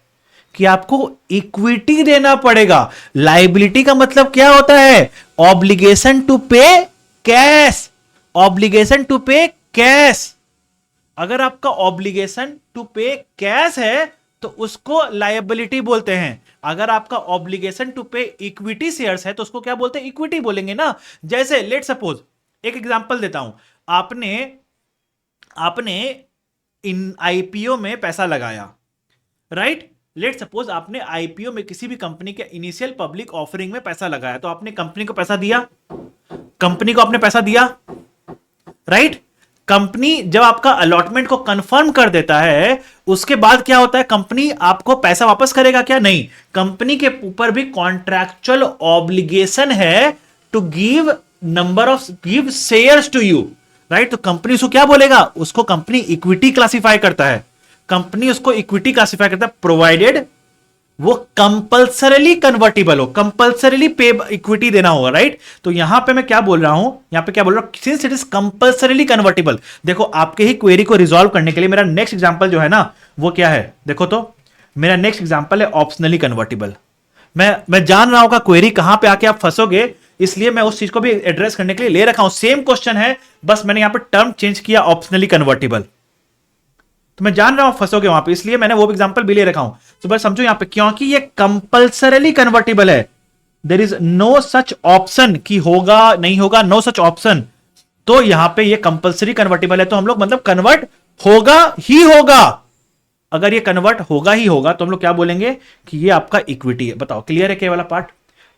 कि आपको इक्विटी देना पड़ेगा। लायबिलिटी का मतलब क्या होता है, obligation to pay cash, obligation to pay cash. अगर आपका ऑब्लिगेशन टू पे कैश है तो उसको लायबिलिटी बोलते हैं, अगर आपका ऑब्लिगेशन टू पे इक्विटी शेयर्स है तो उसको क्या बोलते हैं, इक्विटी बोलेंगे ना। जैसे लेट सपोज, एक एग्जांपल देता हूं, आपने आपने इन आईपीओ में पैसा लगाया, राइट? लेट सपोज आपने आईपीओ में किसी भी कंपनी के इनिशियल पब्लिक ऑफरिंग में पैसा लगाया, तो आपने कंपनी को पैसा दिया, कंपनी को आपने पैसा दिया, राइट? कंपनी जब आपका अलॉटमेंट को कंफर्म कर देता है उसके बाद क्या होता है, कंपनी आपको पैसा वापस करेगा क्या? नहीं, कंपनी के ऊपर भी कॉन्ट्रैक्चुअल ऑब्लिगेशन है to give shares to you, right? तो कंपनी उसको क्या बोलेगा, उसको कंपनी इक्विटी क्लासिफाई करता है। कंपनी उसको इक्विटी क्लासिफाई करता है प्रोवाइडेड वो कंपल्सरीली कन्वर्टिबल हो, कंपल्सरीली पे इक्विटी देना होगा, राइट। तो यहां पे मैं क्या बोल रहा हूं, यहां पे क्या बोल रहा हूं, since it is compulsorily convertible. देखो आपके ही क्वेरी को रिजॉल्व करने के लिए मेरा नेक्स्ट एग्जांपल जो है ना वो क्या है, देखो तो मेरा नेक्स्ट एग्जांपल है ऑप्शनली कन्वर्टिबल। मैं जान रहा हूं का क्वेरी कहां पे आके आप फंसोगे, इसलिए मैं उस चीज को भी एड्रेस करने के लिए ले रखा हूं। सेम क्वेश्चन है, बस मैंने यहां पे टर्म चेंज किया, ऑप्शनली कन्वर्टिबल। तो मैं जान रहा हूं फंसोगे वहां पे, इसलिए मैंने वो एग्जांपल भी ले रखा हूं। तो बस समझो यहां पे, क्योंकि ये कंपल्सरीली कन्वर्टिबल है, there is no such option कि होगा नहीं होगा, नो सच ऑप्शन। तो यहां पे ये कंपल्सरी कन्वर्टिबल है, तो हम लोग मतलब कन्वर्ट होगा ही होगा। अगर ये कन्वर्ट होगा ही होगा तो हम लोग क्या बोलेंगे कि ये आपका इक्विटी है। बताओ क्लियर है क्या वाला पार्ट।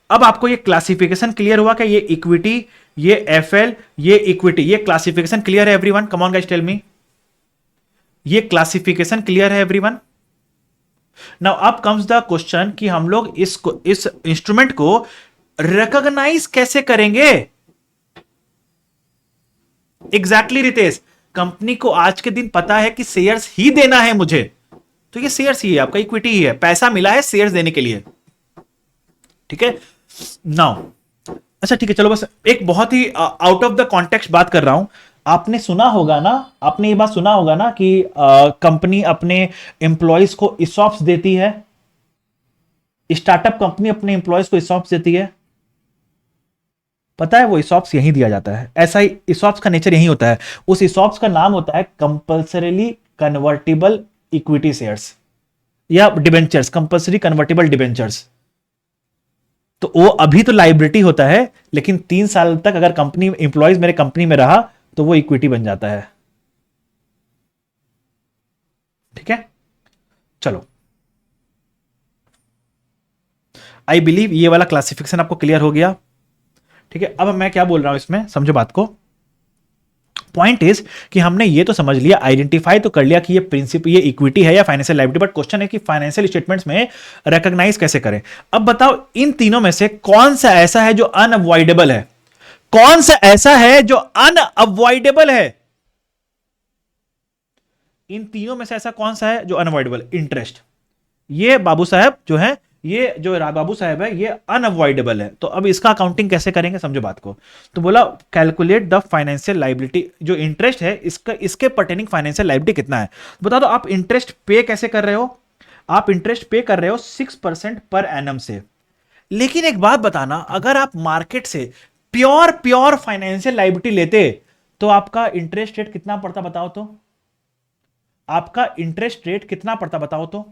अब आपको ये क्लासिफिकेशन क्लियर हुआ क्या, ये इक्विटी, ये एफएल, ये इक्विटी, ये क्लासिफिकेशन क्लियर है everyone? Come on guys tell me, ये क्लासिफिकेशन क्लियर है एवरीवन? नाउ अब कम्स द क्वेश्चन कि हम लोग इस इंस्ट्रूमेंट को रिकॉग्नाइज कैसे करेंगे। एग्जैक्टली रितेश, कंपनी को आज के दिन पता है कि शेयर्स ही देना है मुझे, तो ये शेयर्स ही है, आपका इक्विटी ही है, पैसा मिला है शेयर्स देने के लिए, ठीक है। नाउ अच्छा ठीक है, चलो बस एक बहुत ही आउट ऑफ द कॉन्टेक्स्ट बात कर रहा हूं। आपने सुना होगा ना, आपने ये बात सुना होगा ना कि कंपनी अपने एम्प्लॉयज को इसॉप्स देती है, स्टार्टअप कंपनी अपने एम्प्लॉयज को इसॉप्स देती है। पता है वो इसॉप्स यहीं दिया जाता है, ऐसा ही इसॉप्स का नेचर यही होता है। उस इसॉप्स का नाम होता है कंपल्सरीली कन्वर्टिबल इक्विटी शेयर्स या डिबेंचर्स, कंपल्सरी कन्वर्टिबल डिबेंचर्स। तो वो अभी तो लाइबिलिटी होता है, लेकिन 3 साल तक अगर कंपनी इंप्लॉयज मेरे कंपनी में रहा तो वो इक्विटी बन जाता है, ठीक है। चलो आई बिलीव ये वाला क्लासिफिकेशन आपको क्लियर हो गया, ठीक है। अब मैं क्या बोल रहा हूं इसमें, समझो बात को। पॉइंट इज कि हमने ये तो समझ लिया, आइडेंटिफाई तो कर लिया कि ये प्रिंसिपल, ये इक्विटी है या फाइनेंशियल लायबिलिटी, बट क्वेश्चन है कि फाइनेंशियल स्टेटमेंट्स में रिकॉग्नाइज कैसे करें। अब बताओ इन तीनों में से कौन सा ऐसा है जो अनअवॉइडेबल है, कौन सा ऐसा है जो अनअवॉइडेबल है। इन तीनों में से ऐसा कौन सा है जो अनअवॉइडेबल? इंटरेस्ट, ये बाबू साहब जो है, ये जो बाबू साहब है, ये अनअवॉइडेबल है। तो अब इसका अकाउंटिंग कैसे करेंगे, समझो बात को। तो बोला कैलकुलेट द फाइनेंशियल लायबिलिटी, जो इंटरेस्ट है इसका, इसके पर्टेनिंग फाइनेंशियल लायबिलिटी कितना है। बता दो आप इंटरेस्ट पे कैसे कर रहे हो, आप इंटरेस्ट पे कर रहे हो 6% पर एनम से। लेकिन एक बात बताना, अगर आप मार्केट से प्योर फाइनेंशियल लायबिलिटी लेते तो आपका इंटरेस्ट रेट कितना पड़ता बताओ तो, आपका इंटरेस्ट रेट कितना पड़ता बताओ तो?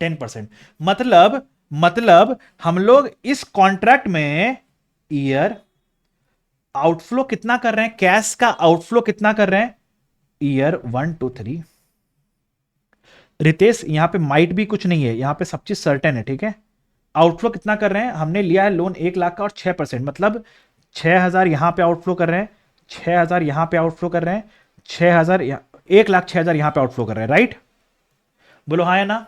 10%। मतलब हम लोग इस कॉन्ट्रैक्ट में ईयर आउटफ्लो कितना कर रहे हैं, कैश का आउटफ्लो कितना कर रहे हैं, ईयर 1 2 3। रितेश यहां पे माइट भी कुछ नहीं है, यहां पे सब चीज सर्टेन है, ठीक है। आउटफ्लो कितना कर रहे हैं, हमने लिया है लोन 1 लाख का और 6%, मतलब 6,000 यहां पे आउटफ्लो कर रहे हैं, 6,000 यहां पे आउटफ्लो कर रहे हैं, 6,000 1,06,000 यहां पे आउटफ्लो कर रहे हैं, राइट। बोलो हाँ या ना,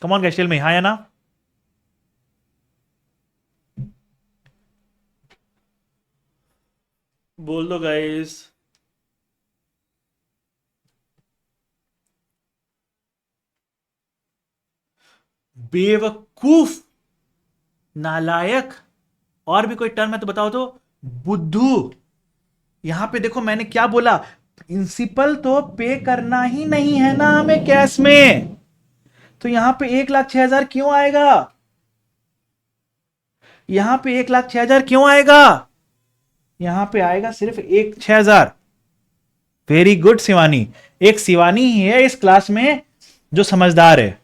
कम ऑन गैस्टेल में, हाँ या ना। बोल दो गाइस। बेवकूफ, नालायक, और भी कोई टर्म है तो बताओ तो। बुद्धू, यहां पे देखो मैंने क्या बोला, प्रिंसिपल तो पे करना ही नहीं है ना हमें कैश में, तो यहां पे 1,06,000 क्यों आएगा, यहां पे 1,06,000 क्यों आएगा, यहां पे आएगा सिर्फ 1,06,000। वेरी गुड शिवानी, एक शिवानी ही है इस क्लास में जो समझदार है।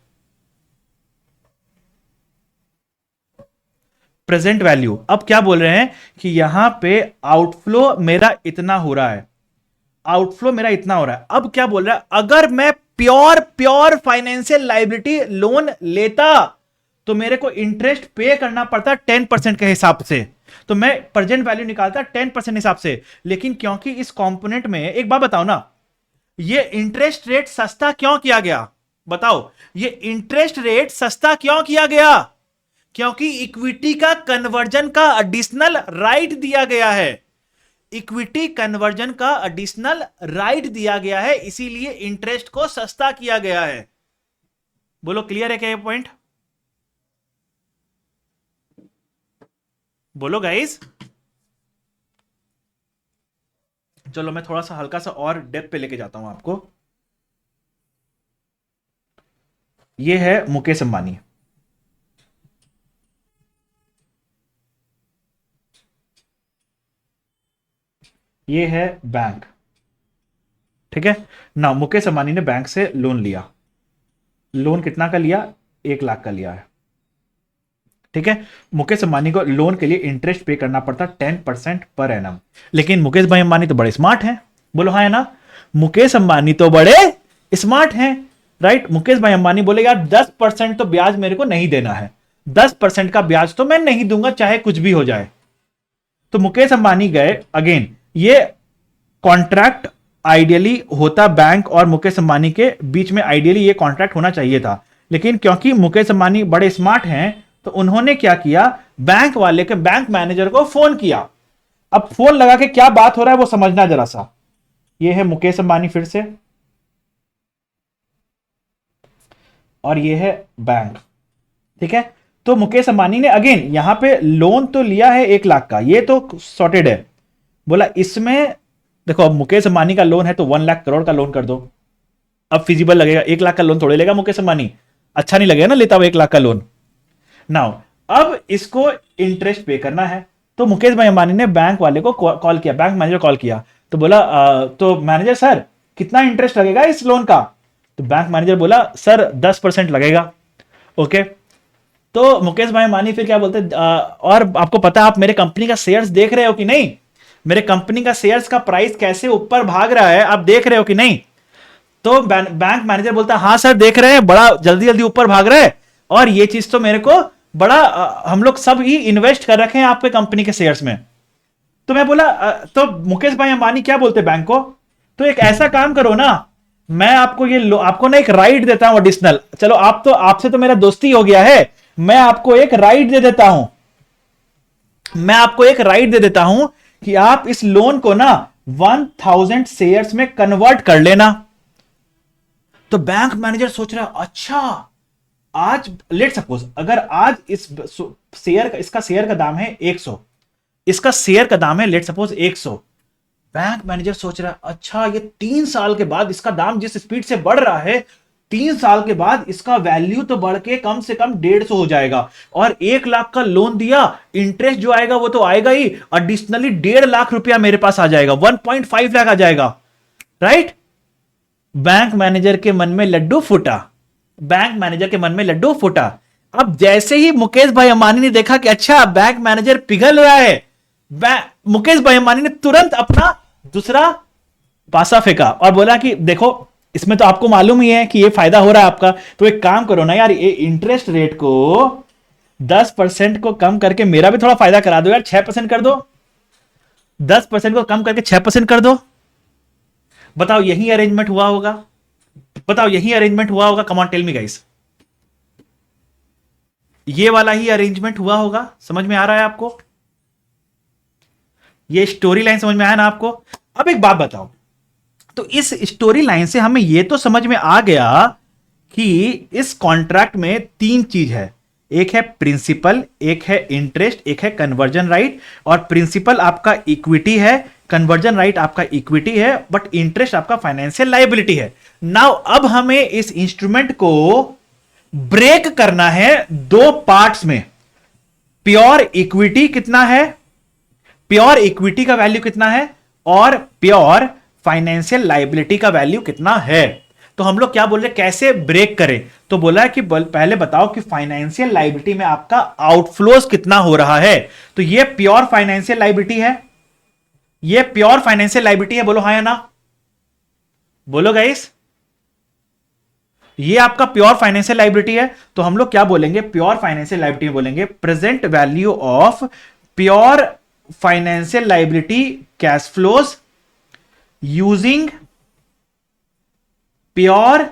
प्रेजेंट वैल्यू, अब क्या बोल रहे हैं कि यहां पे आउटफ्लो मेरा इतना हो रहा है, आउटफ्लो मेरा इतना हो रहा है। अब क्या बोल रहा है, अगर मैं प्योर फाइनेंशियल लायबिलिटी लोन लेता तो मेरे को इंटरेस्ट पे करना पड़ता 10% के हिसाब से, तो मैं प्रेजेंट वैल्यू निकालता 10% हिसाब से। लेकिन क्योंकि इस कंपोनेंट में, एक बात बताओ ना, ये इंटरेस्ट रेट सस्ता क्यों किया गया, बताओ, ये इंटरेस्ट रेट सस्ता क्यों किया गया, क्योंकि इक्विटी का कन्वर्जन का एडिशनल राइट दिया गया है। इक्विटी कन्वर्जन का एडिशनल राइट दिया गया है, इसीलिए इंटरेस्ट को सस्ता किया गया है। बोलो क्लियर है क्या ये पॉइंट? बोलो गाइस। चलो मैं थोड़ा सा हल्का सा और डेप्थ पे लेके जाता हूं आपको। ये है मुकेश अंबानी। ये है बैंक। ठीक है ना, मुकेश अंबानी ने बैंक से लोन लिया। लोन कितना का लिया? 1 लाख का लिया है। ठीक है, मुकेश अंबानी को लोन के लिए इंटरेस्ट पे करना पड़ता 10% पर एनम। लेकिन मुकेश भाई अंबानी तो बड़े स्मार्ट हैं। बोलो हाँ है ना, मुकेश अंबानी तो बड़े स्मार्ट हैं। राइट, मुकेश भाई अंबानी बोले यार 10% तो ब्याज मेरे को नहीं देना है, 10% का ब्याज तो मैं नहीं दूंगा चाहे कुछ भी हो जाए। तो मुकेश अंबानी गए अगेन, ये कॉन्ट्रैक्ट आइडियली होता बैंक और मुकेश अंबानी के बीच में, आइडियली ये कॉन्ट्रैक्ट होना चाहिए था। लेकिन क्योंकि मुकेश अंबानी बड़े स्मार्ट हैं तो उन्होंने क्या किया, बैंक वाले के बैंक मैनेजर को फोन किया। अब फोन लगा के क्या बात हो रहा है वो समझना जरा सा। ये है मुकेश अंबानी फिर से, और ये है बैंक। ठीक है, तो मुकेश अंबानी ने अगेन यहां पे लोन तो लिया है 1 लाख का, ये तो सॉर्टेड है। बोला इसमें देखो, अब मुकेश अंबानी का लोन है तो 1 लाख करोड़ का लोन कर दो। अब फिजिबल लगेगा, 1 लाख का लोन थोड़े लेगा मुकेश अंबानी, अच्छा नहीं लगेगा ना लेता हुआ 1 लाख का लोन। नाउ अब इसको इंटरेस्ट पे करना है, तो मुकेश भाई अंबानी ने बैंक वाले को कॉल किया, बैंक मैनेजर कॉल किया। तो बोला तो मैनेजर सर कितना इंटरेस्ट लगेगा इस लोन का? तो बैंक मैनेजर बोला सर 10% लगेगा। ओके, तो मुकेश भाई अंबानी फिर क्या बोलते, और आपको पता है आप मेरे कंपनी का शेयर्स देख रहे हो कि नहीं, मेरे कंपनी का शेयर्स का प्राइस कैसे ऊपर भाग रहा है, आप देख रहे हो कि नहीं? तो बैंक मैनेजर बोलता है हाँ सर देख रहे हैं, बड़ा जल्दी जल्दी ऊपर भाग रहा है, और ये चीज तो मेरे को बड़ा हम लोग सब ही इन्वेस्ट कर रखे हैं आपके कंपनी के शेयर्स में। तो मैं बोला तो मुकेश भाई अंबानी क्या बोलते बैंक को, तो एक ऐसा काम करो ना, मैं आपको ये आपको ना एक राइट देता हूं एडिशनल, चलो आप तो आपसे तो मेरा दोस्ती हो गया है, मैं आपको एक राइट दे देता हूं, मैं आपको एक राइट दे देता हूं कि आप इस लोन को ना 1000 शेयर्स में कन्वर्ट कर लेना। तो बैंक मैनेजर सोच रहा है अच्छा, आज लेट सपोज अगर आज इस शेयर का, इसका शेयर का दाम है 100, इसका शेयर का दाम है लेट सपोज 100। बैंक मैनेजर सोच रहा है अच्छा, ये 3 साल के बाद इसका दाम जिस स्पीड से बढ़ रहा है, 3 साल के बाद इसका वैल्यू तो बढ़ के कम से कम 150 हो जाएगा, और 1 लाख का लोन दिया, इंटरेस्ट जो आएगा वो तो आएगा ही, एडिशनली 1.5 लाख रुपया मेरे पास आ जाएगा, 1.5 लाख आ जाएगा। राइट, बैंक मैनेजर के मन में लड्डू फूटा, बैंक मैनेजर के मन में लड्डू फूटा। अब जैसे ही मुकेश भाई अंबानी ने देखा कि अच्छा बैंक मैनेजर पिघल रहा है, मुकेश भाई अंबानी ने तुरंत अपना दूसरा पासा फेंका और बोला कि देखो इसमें तो आपको मालूम ही है कि ये फायदा हो रहा है आपका, तो एक काम करो ना यार, ये इंटरेस्ट रेट को 10% को कम करके मेरा भी थोड़ा फायदा करा दो यार, 6% कर दो, 10% को कम करके 6% कर दो। बताओ यही अरेंजमेंट हुआ होगा, बताओ यही अरेंजमेंट हुआ होगा, come on tell me guys, ये वाला ही अरेंजमेंट हुआ होगा। समझ में आ रहा है आपको? ये स्टोरी लाइन समझ में आया ना आपको? अब एक बात बताओ, तो इस स्टोरी लाइन से हमें यह तो समझ में आ गया कि इस कॉन्ट्रैक्ट में 3 चीज है, एक है प्रिंसिपल, एक है इंटरेस्ट, एक है कन्वर्जन राइट। और प्रिंसिपल आपका इक्विटी है, कन्वर्जन राइट आपका इक्विटी है, बट इंटरेस्ट आपका फाइनेंशियल लायबिलिटी है। नाउ अब हमें इस इंस्ट्रूमेंट को ब्रेक करना है 2 पार्ट्स में। प्योर इक्विटी कितना है, प्योर इक्विटी का वैल्यू कितना है, और प्योर फाइनेंशियल लायबिलिटी का वैल्यू कितना है। तो हम लोग क्या बोल रहे हैं, कैसे ब्रेक करें? तो बोला है कि पहले बताओ कि फाइनेंशियल लायबिलिटी में आपका आउटफ्लोज कितना हो रहा है। तो ये प्योर फाइनेंशियल लायबिलिटी है, ये प्योर फाइनेंशियल लायबिलिटी है, बोलो हाँ या ना, बोलो गाइस, ये आपका प्योर फाइनेंशियल लायबिलिटी है। तो हम लोग क्या बोलेंगे, प्योर फाइनेंशियल लायबिलिटी में बोलेंगे present value of pure financial liability cash flows using pure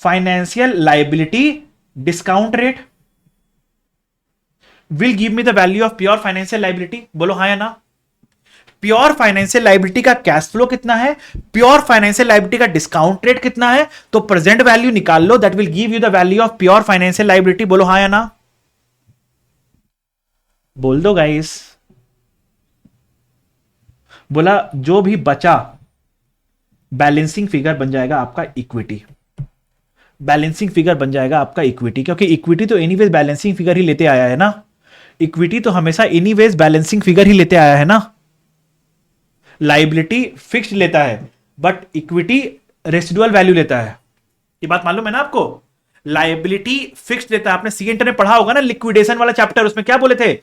financial liability discount rate will give me the value of pure financial liability. बोलो हाँ या ना, प्योर फाइनेंशियल लाइबिलिटी का कैश फ्लो कितना है, pure financial liability का discount rate कितना है, तो प्रेजेंट वैल्यू निकाल लो, that will give you the value of pure financial liability. बोलो हाँ या ना, बोल दो गाइस। बोला जो भी बचा बैलेंसिंग फिगर बन जाएगा आपका इक्विटी, बैलेंसिंग फिगर बन जाएगा आपका इक्विटी, क्योंकि इक्विटी तो एनीवेज बैलेंसिंग फिगर ही लेते आया है ना, इक्विटी तो हमेशा एनीवेज बैलेंसिंग फिगर ही लेते आया है ना। लाइबिलिटी फिक्स्ड लेता है बट इक्विटी रेसिडुअल वैल्यू लेता है, ये बात मालूम है ना आपको। लाइबिलिटी फिक्स्ड लेता है, आपने सी इंटर में पढ़ा होगा ना लिक्विडेशन वाला चैप्टर, उसमें क्या बोले थे,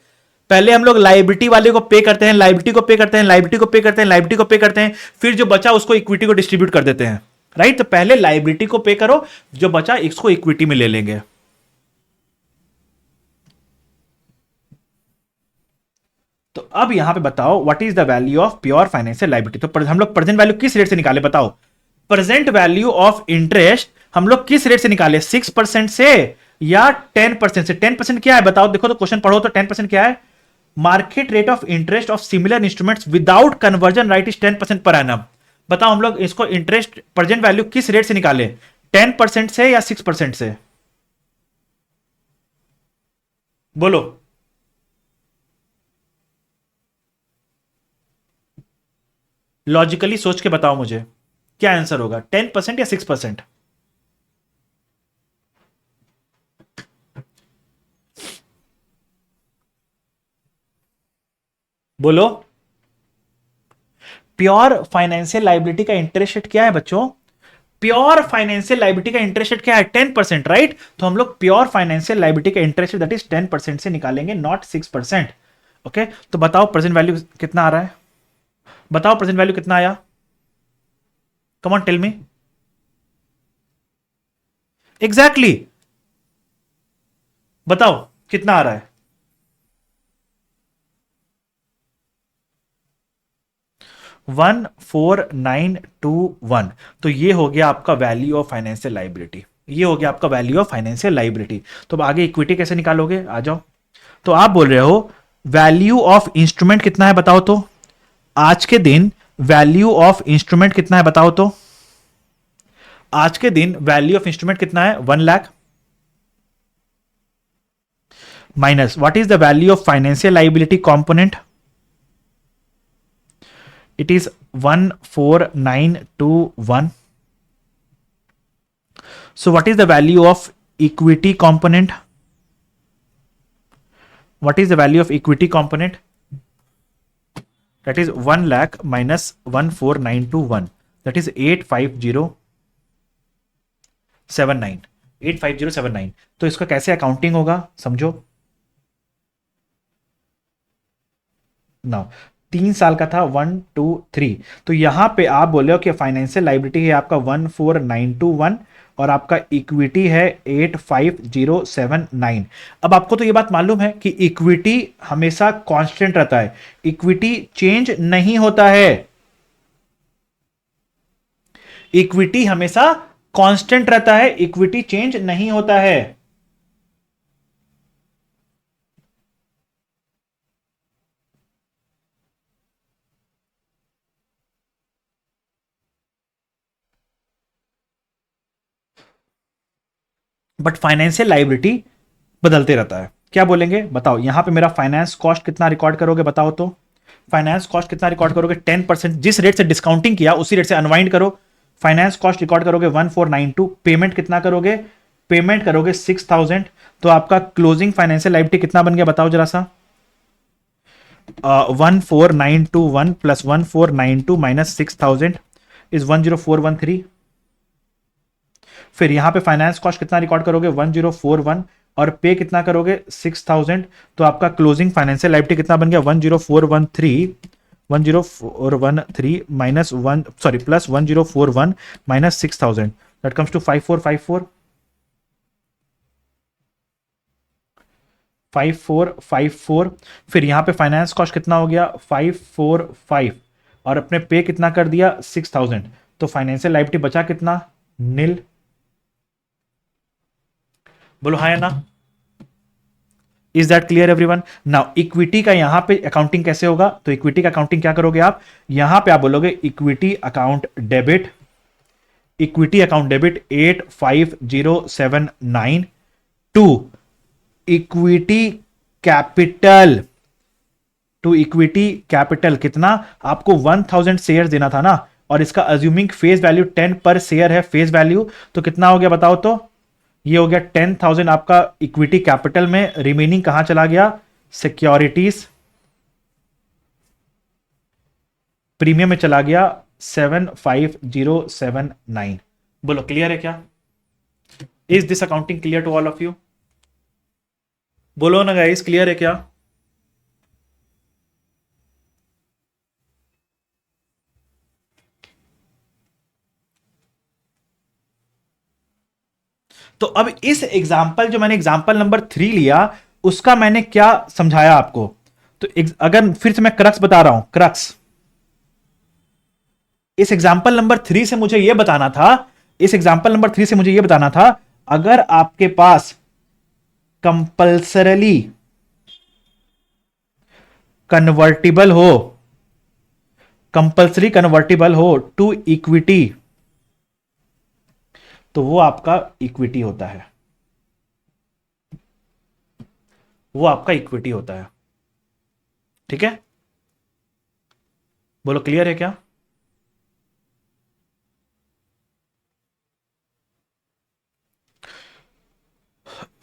पहले हम लोग लाइबिलिटी वाले को पे करते हैं, लाइबिलिटी को पे करते हैं, लाइबिलिटी को पे करते हैं, लाइबिलिटी को पे करते हैं, फिर जो बचा उसको इक्विटी को डिस्ट्रीब्यूट कर देते हैं, राइट। तो पहले लाइबिलिटी को पे करो, जो बचा इसको इक्विटी में ले लेंगे। तो अब यहां पे बताओ what is the value of pure financial liability. तो हम लोग प्रेजेंट वैल्यू किस रेट से निकाले बताओ, प्रेजेंट वैल्यू ऑफ इंटरेस्ट हम लोग किस रेट से निकाले, 6% से या 10% से। 10% क्या है बताओ, देखो तो क्वेश्चन पढ़ो तो 10% क्या है, market rate of interest of similar instruments without conversion right is 10% per annum. बताओ हम लोग इसको इंटरेस्ट प्रेजेंट वैल्यू किस रेट से निकाले, 10% से या 6% से, बोलो। लॉजिकली सोच के बताओ मुझे क्या आंसर होगा, 10% या 6%। बोलो। प्योर फाइनेंशियल लाइबिलिटी का इंटरेस्ट रेट क्या है बच्चों, प्योर फाइनेंशियल लाइबिलिटी का इंटरेस्ट रेट क्या है, 10%, राइट। तो हम लोग प्योर फाइनेंशियल लाइबिलिटी का इंटरेस्ट रेट दैट इज 10% से निकालेंगे, नॉट 6%। ओके, तो बताओ प्रेजेंट वैल्यू कितना आ रहा है, बताओ प्रेजेंट वैल्यू कितना आया, come on tell me. Exactly बताओ कितना आ रहा है, 14921। तो ये हो गया आपका वैल्यू ऑफ फाइनेंशियल लाइबिलिटी, ये हो गया आपका वैल्यू ऑफ फाइनेंशियल लाइबिलिटी। तो अब आगे इक्विटी कैसे निकालोगे, आ जाओ। तो आप बोल रहे हो वैल्यू ऑफ इंस्ट्रूमेंट कितना है बताओ, तो आज के दिन वैल्यू ऑफ इंस्ट्रूमेंट कितना है बताओ, तो आज के दिन वैल्यू ऑफ इंस्ट्रूमेंट कितना है, 1 lakh, minus what is the value of financial liability component, it is 14921. So what is the value of equity component, what is the value of equity component, that is 1 lakh minus 14921, that is 85079, 85079। तो इसका कैसे accounting होगा समझो ना, 3 साल का था, 123। तो यहां पे आप बोले हो कि फाइनेंशियल लाइबिलिटी है आपका 14921 और आपका इक्विटी है 85079। अब आपको तो ये बात मालूम है कि इक्विटी हमेशा कांस्टेंट रहता है, इक्विटी चेंज नहीं होता है, इक्विटी हमेशा कांस्टेंट रहता है, इक्विटी चेंज नहीं होता है। बट फाइनेंशियल लाइबिलिटी बदलते रहता है। क्या बोलेंगे बताओ, यहां पे मेरा फाइनेंस कॉस्ट कितना रिकॉर्ड करोगे बताओ, तो फाइनेंस कॉस्ट कितना रिकॉर्ड करोगे, 10%, जिस रेट से डिस्काउंटिंग किया उसी रेट से अनवाइंड करो, फाइनेंस कॉस्ट रिकॉर्ड करोगे 1492, पेमेंट कितना करोगे, पेमेंट करोगे 6000। तो आपका क्लोजिंग फाइनेंशियल लाइबिलिटी कितना बन गया बताओ जरा सा, 14921 प्लस 1492 माइनस 6000 इज 10413। फिर यहां पे फाइनेंस कॉस्ट कितना रिकॉर्ड करोगे 1041 और पे कितना करोगे 6000। तो आपका क्लोजिंग फाइनेंशियल लाइबिलिटी कितना बन गया 10413 minus 1 sorry plus 1041 minus 6000, that comes to 5454 5454। फिर यहां पे फाइनेंस कॉस्ट कितना हो गया 545 और अपने पे कितना कर दिया 6000। तो फाइनेंशियल लाइबिलिटी बचा कितना, नील। बोलो हाँ या ना, is that clear everyone? Now equity का यहां पे अकाउंटिंग कैसे होगा? तो इक्विटी का अकाउंटिंग क्या करोगे आप? यहां पे आप बोलोगे equity account debit, equity account debit 85079 to equity capital, to equity capital कितना? आपको 1000 शेयर देना था ना, और इसका अज्यूमिंग फेस वैल्यू 10 पर शेयर है फेस वैल्यू, तो कितना हो गया बताओ तो? ये हो गया 10,000 आपका इक्विटी कैपिटल में, रिमेनिंग कहां चला गया? सिक्योरिटीज प्रीमियम में चला गया 75079। बोलो क्लियर है क्या? Is this accounting clear to all of you? बोलो ना गाइस, क्लियर है क्या? तो अब इस एग्जाम्पल, जो मैंने एग्जाम्पल नंबर 3 लिया, उसका मैंने क्या समझाया आपको? तो अगर फिर से मैं क्रक्स बता रहा हूं, क्रक्स इस एग्जाम्पल नंबर 3 से मुझे यह बताना था, इस एग्जाम्पल नंबर 3 से मुझे यह बताना था, अगर आपके पास कंपल्सरली कन्वर्टिबल हो, कंपल्सरी कन्वर्टिबल हो टू इक्विटी, तो वो आपका इक्विटी होता है, वो आपका इक्विटी होता है। ठीक है, बोलो क्लियर है क्या?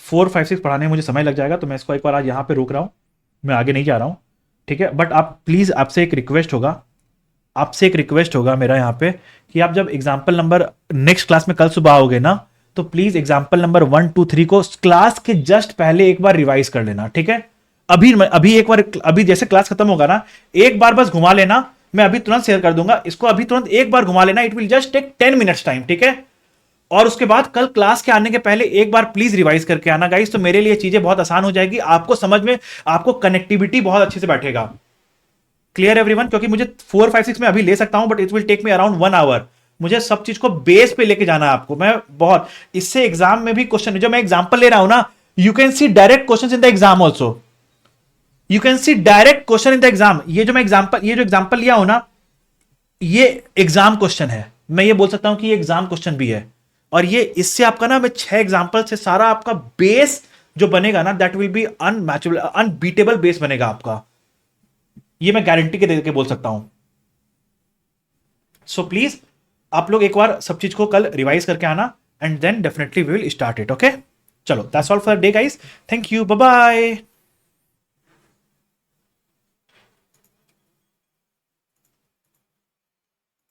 4, 5, 6 पढ़ाने में मुझे समय लग जाएगा, तो मैं इसको एक बार आज यहां पे रोक रहा हूं, मैं आगे नहीं जा रहा हूं। ठीक है, बट आप प्लीज, आपसे एक रिक्वेस्ट होगा, आपसे एक रिक्वेस्ट होगा मेरा यहां पे, कि आप जब एग्जाम्पल नंबर नेक्स्ट क्लास में कल सुबह आओगे ना, तो प्लीज एग्जाम्पल नंबर 1, 2, 3 को क्लास के जस्ट पहले एक बार रिवाइज कर लेना। ठीक है, अभी एक बार, अभी जैसे क्लास खत्म होगा ना, एक बार बस घुमा लेना, मैं अभी तुरंत शेयर कर दूंगा इसको, अभी तुरंत एक बार घुमा लेना, it will just take 10 minutes time. ठीक है, और उसके बाद कल क्लास के आने के पहले एक बार प्लीज रिवाइज करके आना गाइस, तो मेरे लिए चीजें बहुत आसान हो जाएगी, आपको समझ में, आपको कनेक्टिविटी बहुत अच्छे से बैठेगा। Clear everyone? क्योंकि मुझे 4, 5, 6 में अभी ले सकता हूं, but it will take me around 1 hour, मुझे सब चीज को बेस पे लेके जाना है आपको, मैं बहुत, इससे एग्जाम में भी क्वेश्चन, जो मैं एग्जाम्पल ले रहा हूं ना, you can see direct question in the exam also, you can see direct question in the exam. ये जो मैं एग्जाम्पल, ये जो एग्जाम्पल लिया हूं ना, ये एग्जाम क्वेश्चन है, मैं ये बोल सकता हूं कि ये एग्जाम क्वेश्चन भी है, और ये इससे आपका ना, मैं 6 एग्जाम्पल से सारा आपका बेस जो बनेगा ना, that will be unmatchable, unbeatable base बनेगा आपका, ये मैं गारंटी के दे के बोल सकता हूं। सो प्लीज आप लोग एक बार सब चीज को कल रिवाइज करके आना, and then definitely we will start it. Okay, चलो, that's all for day guys, thank you, bye bye.